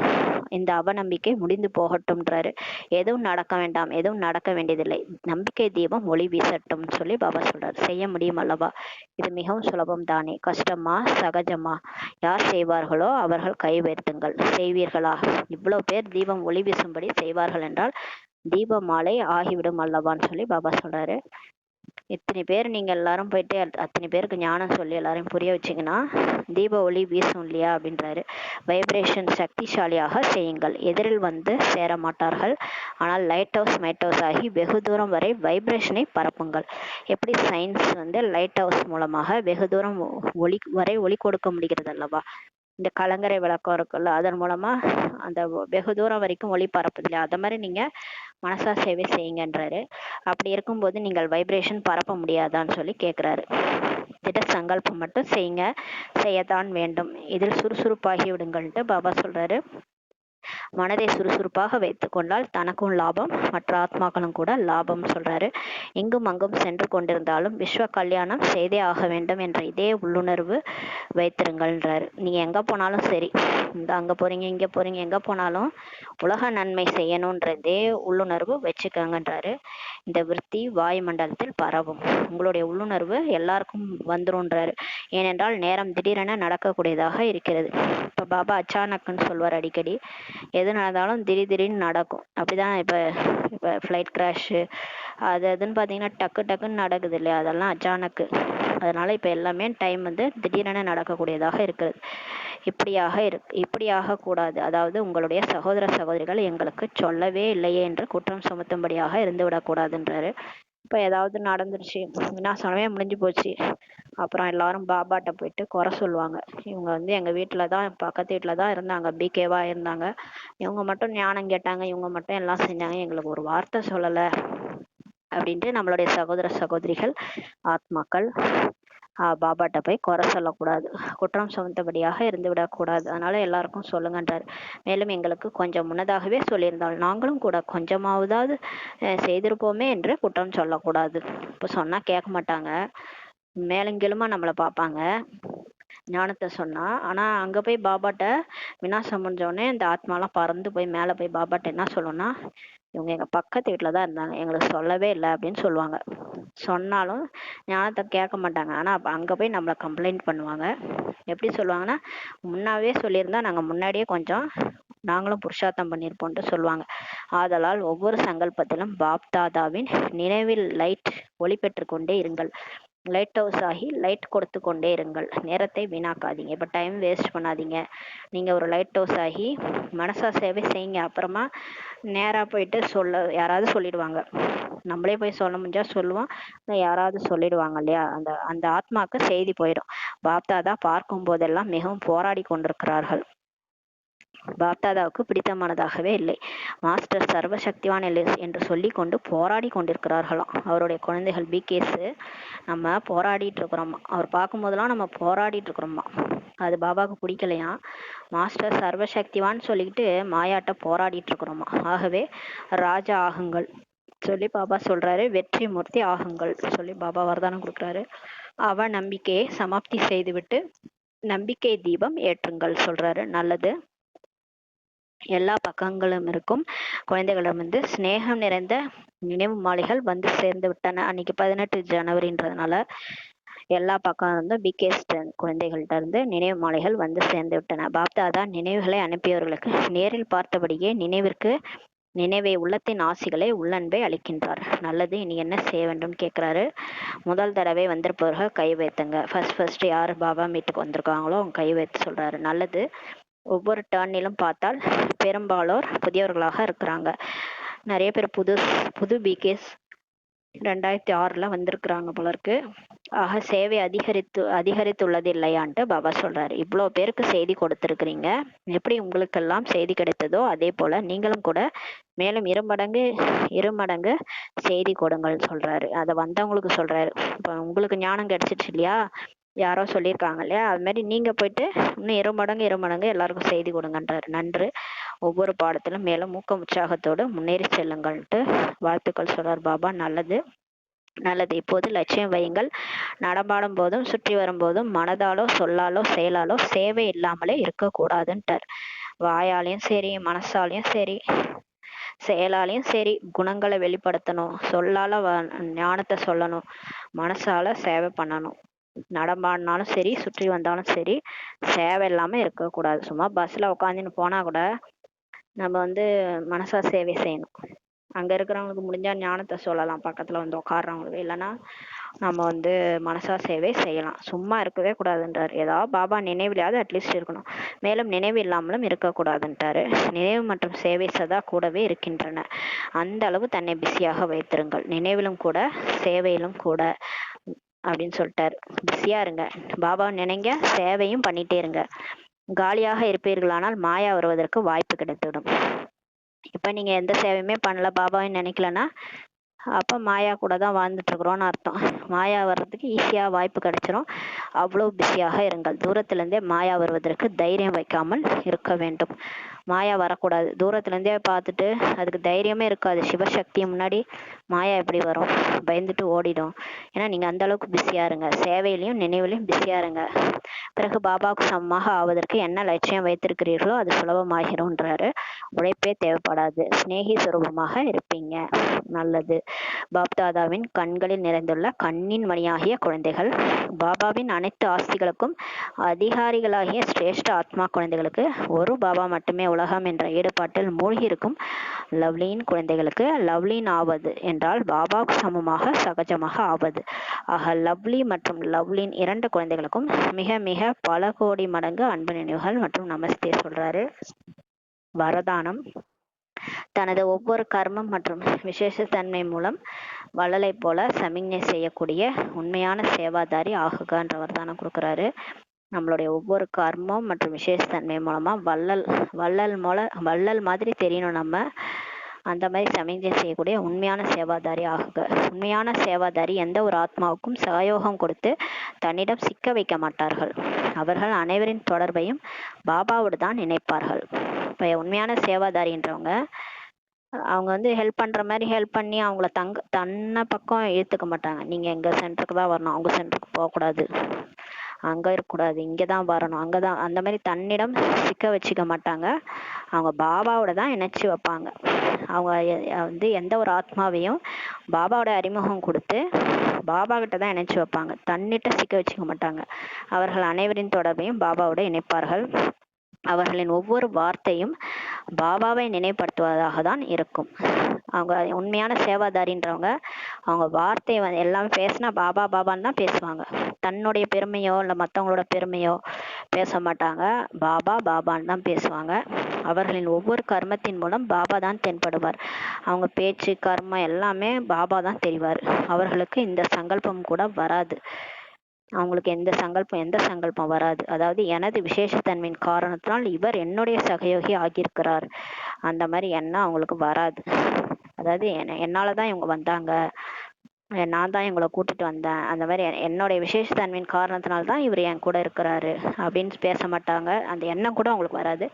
இந்த அவநம்பிக்கை முடிந்து போகட்டும்ன்றாரு. எதுவும் நடக்க வேண்டாம், எதுவும் நடக்க வேண்டியதில்லை, நம்பிக்கை தீபம் ஒளி வீசட்டும் சொல்லி பாபா சொல்றாரு. செய்ய முடியும் அல்லவா? இது மிகவும் சுலபம் தானே. கஷ்டமா? சகஜமா? யார் செய்வார்களோ அவர்கள் கை உயர்த்துங்கள். செய்வீர்களா? இவ்வளவு பேர் தீபம் ஒளி வீசும்படி செய்வார்கள் என்றால் தீப மாலை ஆகிவிடும் அல்லவான்னு சொல்லி பாபா சொல்றாரு. இத்தனை பேர் நீங்க எல்லாரும் போயிட்டு அத்தனை பேருக்கு ஞானம் சொல்லி எல்லாரையும் புரிய வச்சீங்கன்னா தீப ஒளி வீசும் இல்லையா அப்படின்றாரு. வைப்ரேஷன் சக்திசாலியாக செய்யுங்கள். எதிரில் வந்து சேர மாட்டார்கள். ஆனால் லைட் ஹவுஸ் மைட் ஹவுஸ் ஆகி வெகு தூரம் வரை வைப்ரேஷனை பரப்புங்கள். எப்படி சயின்ஸ் வந்து லைட் ஹவுஸ் மூலமாக வெகு தூரம் ஒளி கொடுக்க முடிகிறது அல்லவா? இந்த கலங்கரை விளக்கம் இருக்குல்ல, அதன் மூலமா அந்த வெகு தூரம் வரைக்கும் ஒளி பரப்புது இல்லையா? அத மாதிரி நீங்க மனசா சேவை செய்யுங்கன்றாரு. அப்படி இருக்கும்போது நீங்கள் வைப்ரேஷன் பரப்ப முடியாதான்னு சொல்லி கேட்கிறாரு. திட சங்கல்பம் மட்டும் செய்யுங்க, செய்யத்தான் வேண்டும். இதில் சுறுசுறுப்பாகி விடுங்கள்ட்டு பாபா சொல்றாரு. மனதை சுறுசுறுப்பாக வைத்துக் கொண்டால் தனக்கும் லாபம், மற்ற ஆத்மாக்களும் கூட லாபம் சொல்றாரு. எங்கும் அங்கும் சென்று கொண்டிருந்தாலும் விஸ்வ கல்யாணம் செய்தே ஆக வேண்டும் என்ற இதே உள்ளுணர்வு வைத்திருங்கள்ன்றாரு. நீங்க எங்க போனாலும் சரி, இந்த அங்க போறீங்க இங்க போறீங்க, எங்க போனாலும் உலக நன்மை செய்யணும்ன்றதே உள்ளுணர்வு வச்சுக்கங்கன்றாரு. இந்த விருத்தி வாயு மண்டலத்தில் பரவும். உங்களுடைய உள்ளுணர்வு எல்லாருக்கும் வந்துரும்ன்றாரு. ஏனென்றால் நேரம் திடீரென நடக்கக்கூடியதாக இருக்கிறது. இப்ப பாபா அச்சானக்குன்னு சொல்வார் அடிக்கடி. எது நடந்தாலும் திடீர்னு நடக்கும். அப்படிதான் இப்ப ஃப்ளைட் கிராஷு அதுன்னு பார்த்தீங்கன்னா டக்குன்னு நடக்குது இல்லையா? அதெல்லாம் அச்சானக்கு. அதனால இப்ப எல்லாமே டைம் வந்து திடீரென நடக்கக்கூடியதாக இருக்கிறது. இப்படியாக கூடாது. அதாவது உங்களுடைய சகோதர சகோதரிகள் எங்களுக்கு சொல்லவே இல்லையே என்று குற்றம் சுமத்தும்படியாக இருந்து விடக்கூடாதுன்றாரு. இப்ப ஏதாவது நடந்துருச்சு, விநாசனமே முடிஞ்சு போச்சு, அப்புறம் எல்லாரும் பாபாட்ட போயிட்டு குறை சொல்லுவாங்க. இவங்க வந்து எங்க வீட்டுலதான், பக்கத்து வீட்டுலதான் இருந்தாங்க, பிகேவா இருந்தாங்க, இவங்க மட்டும் ஞானம் கேட்டாங்க, இவங்க மட்டும் எல்லாம் செஞ்சாங்க, எங்களுக்கு ஒரு வார்த்தை சொல்லல அப்படின்ட்டு நம்மளுடைய சகோதர சகோதரிகள் ஆத்மாக்கள் பாபாட்ட போய் குறை சொல்லக்கூடாது, குற்றம் சுமத்தபடியாக இருந்து விடக்கூடாது. அதனால எல்லாருக்கும் சொல்லுங்கன்றார். மேலும் எங்களுக்கு கொஞ்சம் முன்னதாகவே சொல்லியிருந்தால் நாங்களும் கூட கொஞ்சமாவதாவது செய்திருப்போமே என்று குற்றம் சொல்லக்கூடாது. இப்ப சொன்னா கேட்க மாட்டாங்க, மேலங்கிலுமா நம்மளை பார்ப்பாங்க ஞானத்தை சொன்னா. ஆனா அங்க போய் பாபாட்ட விநாசம் முடிஞ்ச உடனே இந்த ஆத்மாலாம் பறந்து போய் மேல போய் பாபாட்ட என்ன சொல்லணும்னா, இவங்க எங்கள் பக்கத்து வீட்டில் தான் இருந்தாங்க, எங்களுக்கு சொல்லவே இல்லை அப்படின்னு சொல்லுவாங்க. சொன்னாலும் ஞானத்தை கேட்க மாட்டாங்க. ஆனால் அங்கே போய் நம்மளை கம்ப்ளைண்ட் பண்ணுவாங்க. எப்படி சொல்லுவாங்கன்னா, முன்னாவே சொல்லியிருந்தா நாங்கள் முன்னாடியே கொஞ்சம் நாங்களும் புருஷார்த்தம் பண்ணியிருப்போம்ட்டு சொல்லுவாங்க. ஆதலால் ஒவ்வொரு சங்கல்பத்திலும் பாப் தாதாவின் நினைவில் லைட் ஒளி பெற்று கொண்டே இருங்கள். லைட் ஹவுஸ் ஆகி லைட் கொடுத்து கொண்டே இருங்கள். நேரத்தை வீணாக்காதீங்க. இப்போ டைம் வேஸ்ட் பண்ணாதீங்க. நீங்கள் ஒரு லைட் ஹவுஸ் ஆகி மனசா சேவை செய்யுங்க. அப்புறமா நேராக போயிட்டு யாராவது சொல்லிடுவாங்க. நம்மளே போய் சொல்ல முடிஞ்சா சொல்லுவோம், யாராவது சொல்லிடுவாங்க இல்லையா? அந்த அந்த ஆத்மாக்கு செய்தி போயிடும். பாப்தாதா பார்க்கும் போதெல்லாம் மிகவும் போராடி கொண்டிருக்கிறார்கள். பாப்தாதாவுக்கு பிடித்தமானதாகவே இல்லை. மாஸ்டர் சர்வசக்திவான் என்று சொல்லி கொண்டு போராடி கொண்டிருக்கிறார்களாம் அவருடைய குழந்தைகள். பிகேஸ் நம்ம போராடிட்டு இருக்கிறோமா, அவர் பார்க்கும் போதெல்லாம் நம்ம போராடிட்டு இருக்கிறோமா. அது பாபாவுக்கு பிடிக்கலையா? மாஸ்டர் சர்வசக்திவான் சொல்லிக்கிட்டு மாயாட்ட போராடிட்டு இருக்கிறோமா. ஆகவே ராஜா ஆகுங்கள் சொல்லி பாபா சொல்றாரு. வெற்றி மூர்த்தி ஆகுங்கள் சொல்லி பாபா வரதானம் கொடுக்குறாரு. அவ நம்பிக்கையை சமாப்தி செய்துவிட்டு நம்பிக்கை தீபம் ஏற்றுங்கள் சொல்றாரு. நல்லது. எல்லா பக்கங்களும் இருக்கும் குழந்தைகளிடம் ஸ்நேகம் நிறைந்த நினைவு மாலைகள் வந்து சேர்ந்து விட்டன. அன்னைக்கு 18 ஜனவரின்றதுனால எல்லா பக்கம் பிகேஸ்ட் குழந்தைகள்கிட்ட இருந்து நினைவு மாலைகள் வந்து சேர்ந்து விட்டன. பாப்தாதா நினைவுகளை அனுப்பியவர்களுக்கு நேரில் பார்த்தபடியே நினைவை உள்ளத்தின் ஆசிகளை உள்ளன்பை அளிக்கின்றார். நல்லது. இனி என்ன செய்ய வேண்டும் கேட்குறாரு. முதல் தடவை வந்திருப்பவர்கள் கை வைத்துங்க. ஃபர்ஸ்ட் யார் பாபா மீட்டுக்கு வந்திருக்காங்களோ அவங்க கை வைத்து சொல்றாரு. நல்லது. ஒவ்வொரு டர்னிலும் பார்த்தால் பெரும்பாலோர் புதியவர்களாக இருக்கிறாங்க. நிறைய பேர் புது பிகேஸ் 2006 வந்திருக்கிறாங்க போல இருக்கு. ஆக சேவை அதிகரித்துள்ளது இல்லையான்ட்டு பாபா சொல்றாரு. இவ்வளோ பேருக்கு செய்தி கொடுத்துருக்குறீங்க. எப்படி உங்களுக்கெல்லாம் செய்தி கிடைத்ததோ அதே போல நீங்களும் கூட மேலும் இரு மடங்கு செய்தி கொடுங்கள் சொல்றாரு. அதை வந்தவங்களுக்கு சொல்றாரு. இப்போ உங்களுக்கு ஞானம் கிடைச்சிச்சு இல்லையா, யாரோ சொல்லியிருக்காங்க இல்லையா, அது மாதிரி நீங்க போயிட்டு இன்னும் இரு மடங்கு எல்லாருக்கும் செய்தி கொடுங்கன்றாரு. நன்று. ஒவ்வொரு பாடத்திலும் மேலும் ஊக்கம் உற்சாகத்தோடு முன்னேறி செல்லுங்கள்ட்டு வாழ்த்துக்கள் சொல்றார் பாபா. நல்லது. இப்போது லட்சியம் வையுங்கள். நடமாடும் போதும் சுற்றி வரும்போதும் மனதாலோ சொல்லாலோ செயலாலோ சேவை இல்லாமலே இருக்கக்கூடாதுன்ட்டார். வாயாலையும் சரி, மனசாலையும் சரி, செயலாலையும் சரி குணங்களை வெளிப்படுத்தணும். சொல்லால ஞானத்தை சொல்லணும். மனசால சேவை பண்ணணும். நடமாடினாலும் சரி, சுற்றி வந்தாலும் சரி, சேவை இல்லாம இருக்கக்கூடாது. சும்மா பஸ்ல உட்காந்துன்னு போனா கூட நம்ம மனசா சேவை செய்யணும். அங்க இருக்கிறவங்களுக்கு முடிஞ்சா ஞானத்தை சொல்லலாம், பக்கத்துல உட்காடுறவங்களுக்கு. இல்லைன்னா நம்ம மனசா சேவை செய்யலாம். சும்மா இருக்கவே கூடாதுன்றாரு. ஏதாவது பாபா நினைவிலாவது அட்லீஸ்ட் இருக்கணும். மேலும் நினைவு இல்லாமலும் இருக்கக்கூடாதுன்றாரு. நினைவு மற்றும் சேவை சதா கூடவே இருக்கின்றன. அந்த அளவு தன்னை பிஸியாக வைத்திருங்கள். நினைவிலும் கூட சேவையிலும் கூட அப்படின்னு சொல்லிட்டாரு. பிஸியா இருங்க. பாபா நினைங்க, சேவையும் பண்ணிட்டே இருங்க. காலியாக இருப்பீர்களானால் மாயா வருவதற்கு வாய்ப்பு கிடைத்துவிடும். இப்ப நீங்க எந்த சேவையுமே பண்ணல, பாபாவையும் நினைக்கலன்னா அப்ப மாயா கூட தான் வாழ்ந்துட்டு இருக்கிறோம்னு அர்த்தம். மாயா வர்றதுக்கு ஈஸியா வாய்ப்பு கிடைச்சிரும். அவ்வளவு பிஸியாக இருங்கள். தூரத்துல இருந்தே மாயா வருவதற்கு தைரியம் வைக்காமல் இருக்க வேண்டும். மாயா வரக்கூடாது. தூரத்துல இருந்தே பார்த்துட்டு அதுக்கு தைரியமே இருக்காது. சிவசக்தி முன்னாடி மாயா எப்படி வரும்? பயந்துட்டு ஓடிடும். ஏன்னா நீங்க அந்த அளவுக்கு பிஸியா இருங்க. சேவையிலையும் நினைவுலையும் பிஸியா இருங்க. பிறகு பாபாவுக்கு சமமாக ஆவதற்கு என்ன லட்சியம் வைத்திருக்கிறீர்களோ அது சுலபமாகிறோன்றாரு. உழைப்பே தேவைப்படாது. சிநேகி சுரூபமாக இருப்பீங்க. நல்லது. பாப்தாதாவின் கண்களில் நிறைந்துள்ள கண்ணின் மணியாகிய குழந்தைகள், பாபாவின் அனைத்து ஆஸ்திகளுக்கும் அதிகாரிகளாகிய சிரேஷ்ட ஆத்மா குழந்தைகளுக்கு, ஒரு பாபா மட்டுமே உலகம் என்ற ஈடுபாட்டில் மூழ்கி இருக்கும் லவ்லியின் குழந்தைகளுக்கு, லவ்லின் ஆவது என்றால் பாபாவுக்கு சமமாக சகஜமாக ஆவது. ஆக லவ்லி மற்றும் லவ்லின் 2 குழந்தைகளுக்கும் மிக மிக பல கோடி மடங்கு அன்பு நினைவுகள் மற்றும் நமஸ்தே சொல்றாரு. வரதானம். தனது ஒவ்வொரு கர்மம் மற்றும் விசேஷத்தன்மை மூலம் வள்ளலை போல சமிக்ஞை செய்யக்கூடிய உண்மையான சேவாதாரி ஆகுகன்ற வரதானம் கொடுக்குறாரு. நம்மளுடைய ஒவ்வொரு கர்மம் மற்றும் விசேஷத்தன்மை மூலமா வள்ளல் மாதிரி தெரியணும். நம்ம அந்த மாதிரி சமிக்ஞை செய்யக்கூடிய உண்மையான சேவாதாரி ஆகுக. உண்மையான சேவாதாரி எந்த ஒரு ஆத்மாவுக்கும் சகயோகம் கொடுத்து தன்னிடம் சிக்க வைக்க மாட்டார்கள். அவர்கள் அனைவரின் தொடர்பையும் பாபாவோடு தான் நினைப்பார்கள். இப்போ உண்மையான சேவாதாரின்றவங்க அவங்க ஹெல்ப் பண்ற மாதிரி ஹெல்ப் பண்ணி அவங்கள தன்னை பக்கம் இழுத்துக்க மாட்டாங்க. நீங்க எங்க சென்டருக்கு தான் வரணும், அவங்க சென்டருக்கு போகக்கூடாது, அங்க இருக்கக்கூடாது, இங்கதான் வரணும், அங்கதான், அந்த மாதிரி தன்னிடம் சிக்க வச்சுக்க மாட்டாங்க. அவங்க பாபாவோட தான் இணைச்சு வைப்பாங்க. அவங்க வந்து எந்த ஒரு ஆத்மாவையும் பாபாவோட அறிமுகம் கொடுத்து பாபா கிட்ட தான் இணைச்சு வைப்பாங்க, தன்னிட்ட சிக்க வச்சுக்க மாட்டாங்க. அவர்கள் அனைவரின் தொடர்பையும் பாபாவோட இணைப்பார்கள். அவர்களின் ஒவ்வொரு வார்த்தையும் பாபாவை நினைப்படுத்துவதாக தான் இருக்கும். அவங்க உண்மையான சேவாதாரின்றவங்க அவங்க வார்த்தையை எல்லாமே பேசினா பாபா பாபான்னு தான் பேசுவாங்க. தன்னுடைய பெருமையோ இல்லை மற்றவங்களோட பெருமையோ பேச மாட்டாங்க, பாபா பாபான்னு தான் பேசுவாங்க. அவர்களின் ஒவ்வொரு கர்மத்தின் மூலம் பாபா தான் தென்படுவார். அவங்க பேச்சு கர்மம் எல்லாமே பாபா தான் தெரிவார். அவர்களுக்கு இந்த சங்கல்பம் கூட வராது. அவங்களுக்கு எந்த சங்கல்பம் வராது. அதாவது எனது விசேஷத்தன்மையின் காரணத்தினால் இவர் என்னுடைய சகயோகி ஆகியிருக்கிறார், அந்த மாதிரி எண்ணம் அவங்களுக்கு வராது. அதாவது என்னாலதான் இவங்க வந்தாங்க, நான் தான் இவங்களை கூட்டிட்டு வந்தேன், அந்த மாதிரி என்னுடைய விசேஷத்தன்மையின் காரணத்தினால்தான் இவர் என் கூட இருக்கிறாரு அப்படின்னு பேச மாட்டாங்க. அந்த எண்ணம் கூட அவங்களுக்கு வராது.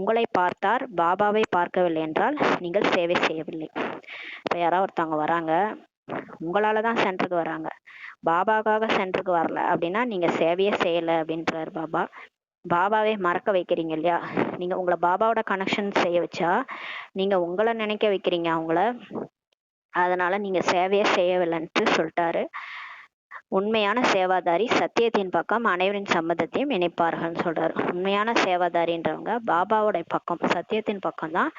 உங்களை பார்த்தார், பாபாவை பார்க்கவில்லை என்றால் நீங்கள் சேவை செய்யவில்லை. இப்ப யாராவது ஒருத்தவங்க வராங்க, உங்களாலதான் சென்டருக்கு வராங்க, பாபாக்காக சென்டருக்கு வரல அப்படின்னா நீங்க சேவையே செய்யல அப்படின்றாரு பாபா. பாபாவை மறக்க வைக்கிறீங்க இல்லையா, நீங்க உங்களை பாபாவோட கனெக்ஷன் செய்ய வச்சா நீங்க உங்களை நினைக்க வைக்கிறீங்க அவங்கள, அதனால நீங்க சேவையே செய்யவில்லைன்ட்டு சொல்லிட்டாரு. உண்மையான சேவாதாரி சத்தியத்தின் பக்கம் அனைவரின் சம்மதத்தையும் இணைப்பார்கள்னு சொல்றாரு. உண்மையான சேவாதாரின்றவங்க பாபாவோட பக்கம் சத்தியத்தின் பக்கம் தான்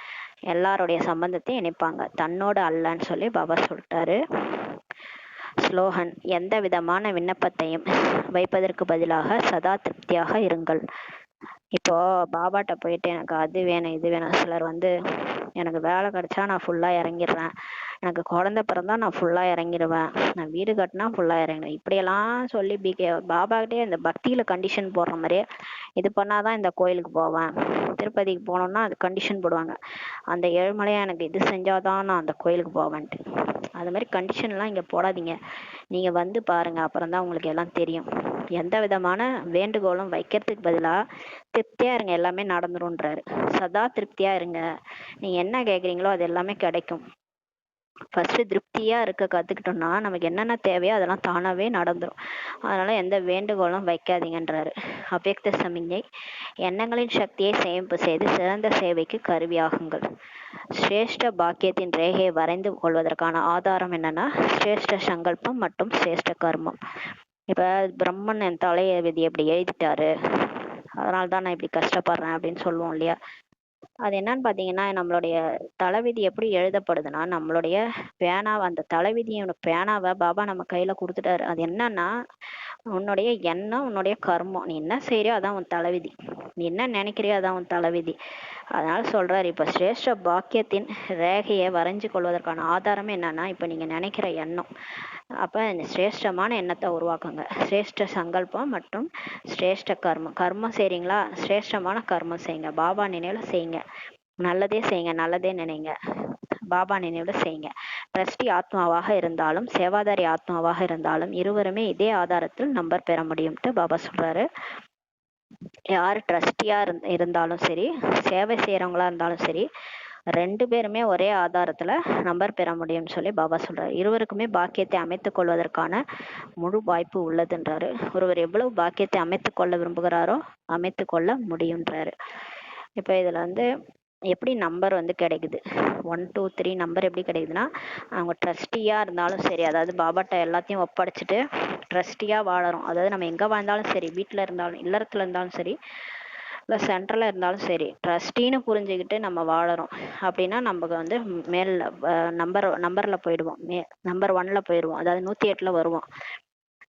எல்லாருடைய சம்பந்தத்தையும் இணைப்பாங்க, தன்னோட அல்லன்னு சொல்லி பாபா சொல்லிட்டாரு. ஸ்லோகன்: எந்த விதமான விண்ணப்பத்தையும் வைப்பதற்கு பதிலாக சதா திருப்தியாக இருங்கள். இப்போ பாபாட்ட போயிட்டு எனக்கு அது வேணும் இது வேணும், சிலர் வந்து எனக்கு வேலை கிடைச்சா நான் ஃபுல்லா இறங்கிடுறேன், எனக்கு குழந்தை பிறந்தா நான் ஃபுல்லா இறங்கிடுவேன், நான் வீடு கட்டினா ஃபுல்லா இறங்கிடுவேன், இப்படியெல்லாம் சொல்லி பாபாக்கிட்டே இந்த பக்தியில கண்டிஷன் போடுற மாதிரியே இது பண்ணாதான் இந்த கோயிலுக்கு போவேன், திருப்பதிக்கு போனோம்னா அது கண்டிஷன் போடுவாங்க, அந்த ஏழுமலையா எனக்கு இது செஞ்சாதான் நான் அந்த கோயிலுக்கு போவேன்ட்டு. அது மாதிரி கண்டிஷன்லாம் இங்க போடாதீங்க, நீங்க வந்து பாருங்க, அப்புறம்தான் உங்களுக்கு எல்லாம் தெரியும். எந்த விதமான வேண்டுகோளும் வைக்கிறதுக்கு பதிலா திருப்தியா இருங்க, எல்லாமே நடந்துரும்ன்றாரு. சதா திருப்தியா இருங்க, நீங்க என்ன கேக்குறீங்களோ அது எல்லாமே கிடைக்கும். ஃபர்ஸ்ட் திருப்தியா இருக்க கத்துக்கிட்டோம்னா நமக்கு என்னென்ன தேவையோ அதெல்லாம் தானாவே நடந்துரும். அதனால எந்த வேண்டுகோளும் வைக்காதீங்கன்றாரு. அவ்யக்த சமிஞ்ஞை: எண்ணங்களின் சக்தியை சேமிப்பு செய்து சிறந்த சேவைக்கு கருவியாகுங்கள். சிரேஷ்ட பாக்கியத்தின் ரேகையை வரைந்து கொள்வதற்கான ஆதாரம் என்னன்னா சிரேஷ்ட சங்கல்பம் மற்றும் சிரேஷ்ட கர்மம். இப்ப பிரம்மன் என் தலைய விதி எப்படி எழுதிட்டாரு, அதனால்தான் நான் இப்படி கஷ்டப்படுறேன் அப்படின்னு சொல்லுவோம் இல்லையா. அது என்னன்னு பாத்தீங்கன்னா நம்மளுடைய தலைவிதி எப்படி எழுதப்படுதுன்னா நம்மளுடைய பேனாவை, அந்த தலைவிதியோட பேனாவை பாபா நம்ம கையில கொடுத்துட்டாரு. அது என்னன்னா உன்னுடைய எண்ணம் உன்னுடைய கர்மம், நீ என்ன செய்யறியோ அதான் உன் தலைவிதி, நீ என்ன நினைக்கிறியோ அதான் உன் தலைவிதி. அதனால சொல்றாரு, இப்ப சிரேஷ்ட பாக்கியத்தின் ரேகையை வரைஞ்சு கொள்வதற்கான ஆதாரமே என்னன்னா இப்ப நீங்க நினைக்கிற எண்ணம். அப்ப சிரேஷ்டமான எண்ணத்தை உருவாக்குங்க. சிரேஷ்ட சங்கல்பம் மற்றும் சிரேஷ்ட கர்மம். கர்மம் செய்றீங்களா, சிரேஷ்டமான கர்மம் செய்யுங்க, பாபா நினைவுல செய்யுங்க, நல்லதே செய்யுங்க, நல்லதே நினைங்க, பாபா நினைவுல செய்யுங்க. ட்ரஸ்டி ஆத்மாவாக இருந்தாலும் சேவாதாரி ஆத்மாவாக இருந்தாலும் இருவருமே இதே ஆதாரத்தில் நம்பர் பெற முடியும்ட்டு பாபா சொல்றாரு. யாரு ட்ரஸ்டியா இருந்தாலும் சரி, சேவை செய்யறவங்களா இருந்தாலும் சரி, ரெண்டு பேருமே ஒரே ஆதாரத்துல நம்பர் பெற முடியும்னு சொல்லி பாபா சொல்றாரு. இருவருக்குமே பாக்கியத்தை அமைத்துக் கொள்வதற்கான முழு வாய்ப்பு உள்ளதுன்றாரு. ஒருவர் எவ்வளவு பாக்கியத்தை அமைத்துக் கொள்ள விரும்புகிறாரோ அமைத்துக் கொள்ள முடியும்ன்றாரு. இப்ப இதுல வந்து எப்படி நம்பர் வந்து கிடைக்குது, 1 2 3 நம்பர் எப்படி கிடைக்குதுன்னா அவங்க ட்ரஸ்டியா இருந்தாலும் சரி, அதாவது பாபாட்ட எல்லாத்தையும் ஒப்படைச்சிட்டு ட்ரஸ்டியா வாழறோம், அதாவது நம்ம எங்க வாழ்ந்தாலும் சரி, வீட்டுல இருந்தாலும் இல்லறத்துல இருந்தாலும் சரி இல்லை சென்ட்ரல்ல இருந்தாலும் சரி, ட்ரஸ்டின்னு புரிஞ்சுக்கிட்டு நம்ம வாழறோம் அப்படின்னா நமக்கு வந்து மேல நம்பர்ல போயிடுவோம், நம்பர் 1ல போயிடுவோம், அதாவது 108ல வருவோம்.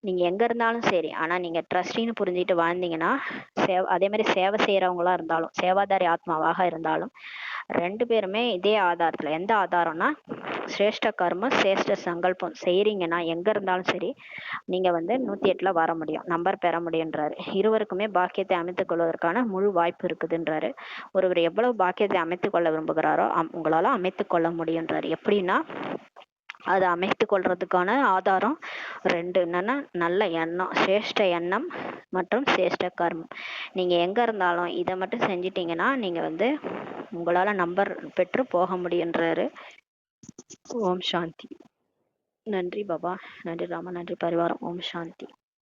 நீங்க எங்க இருந்தாலும் சரி, ஆனா நீங்க ட்ரஸ்டின்னு புரிஞ்சுக்கிட்டு வாழ்ந்தீங்கன்னா அதே மாதிரி சேவை செய்யறவங்களா இருந்தாலும் சேவாதாரி ஆத்மாவாக இருந்தாலும் ரெண்டு பேருமே இதே ஆதாரத்துல, எந்த ஆதாரம்னா சிரேஷ்ட கர்மம் சிரேஷ்ட சங்கல்பம் செய்யறீங்கன்னா எங்க இருந்தாலும் சரி நீங்க வந்து 108ல வர முடியும், நம்பர் பெற முடியும்ன்றாரு. இருவருக்குமே பாக்கியத்தை அமைத்துக் கொள்வதற்கான முழு வாய்ப்பு இருக்குதுன்றாரு. ஒருவர் எவ்வளவு பாக்கியத்தை அமைத்துக் கொள்ள விரும்புகிறாரோ உங்களால அமைத்துக் கொள்ள முடியும்ன்றாரு. எப்படின்னா அதை அமைத்து கொள்றதுக்கான ஆதாரம் ரெண்டு, என்னன்னா நல்ல எண்ணம், சிரேஷ்ட எண்ணம் மற்றும் சிரேஷ்ட கர்மம். நீங்க எங்க இருந்தாலும் இதை மட்டும் செஞ்சிட்டீங்கன்னா நீங்க வந்து உங்களால நம்பர் பெற்று போக முடியுன்றாரு. ஓம் சாந்தி. நன்றி பாபா, நன்றி ராமா, நன்றி பரிவாரம். ஓம் சாந்தி.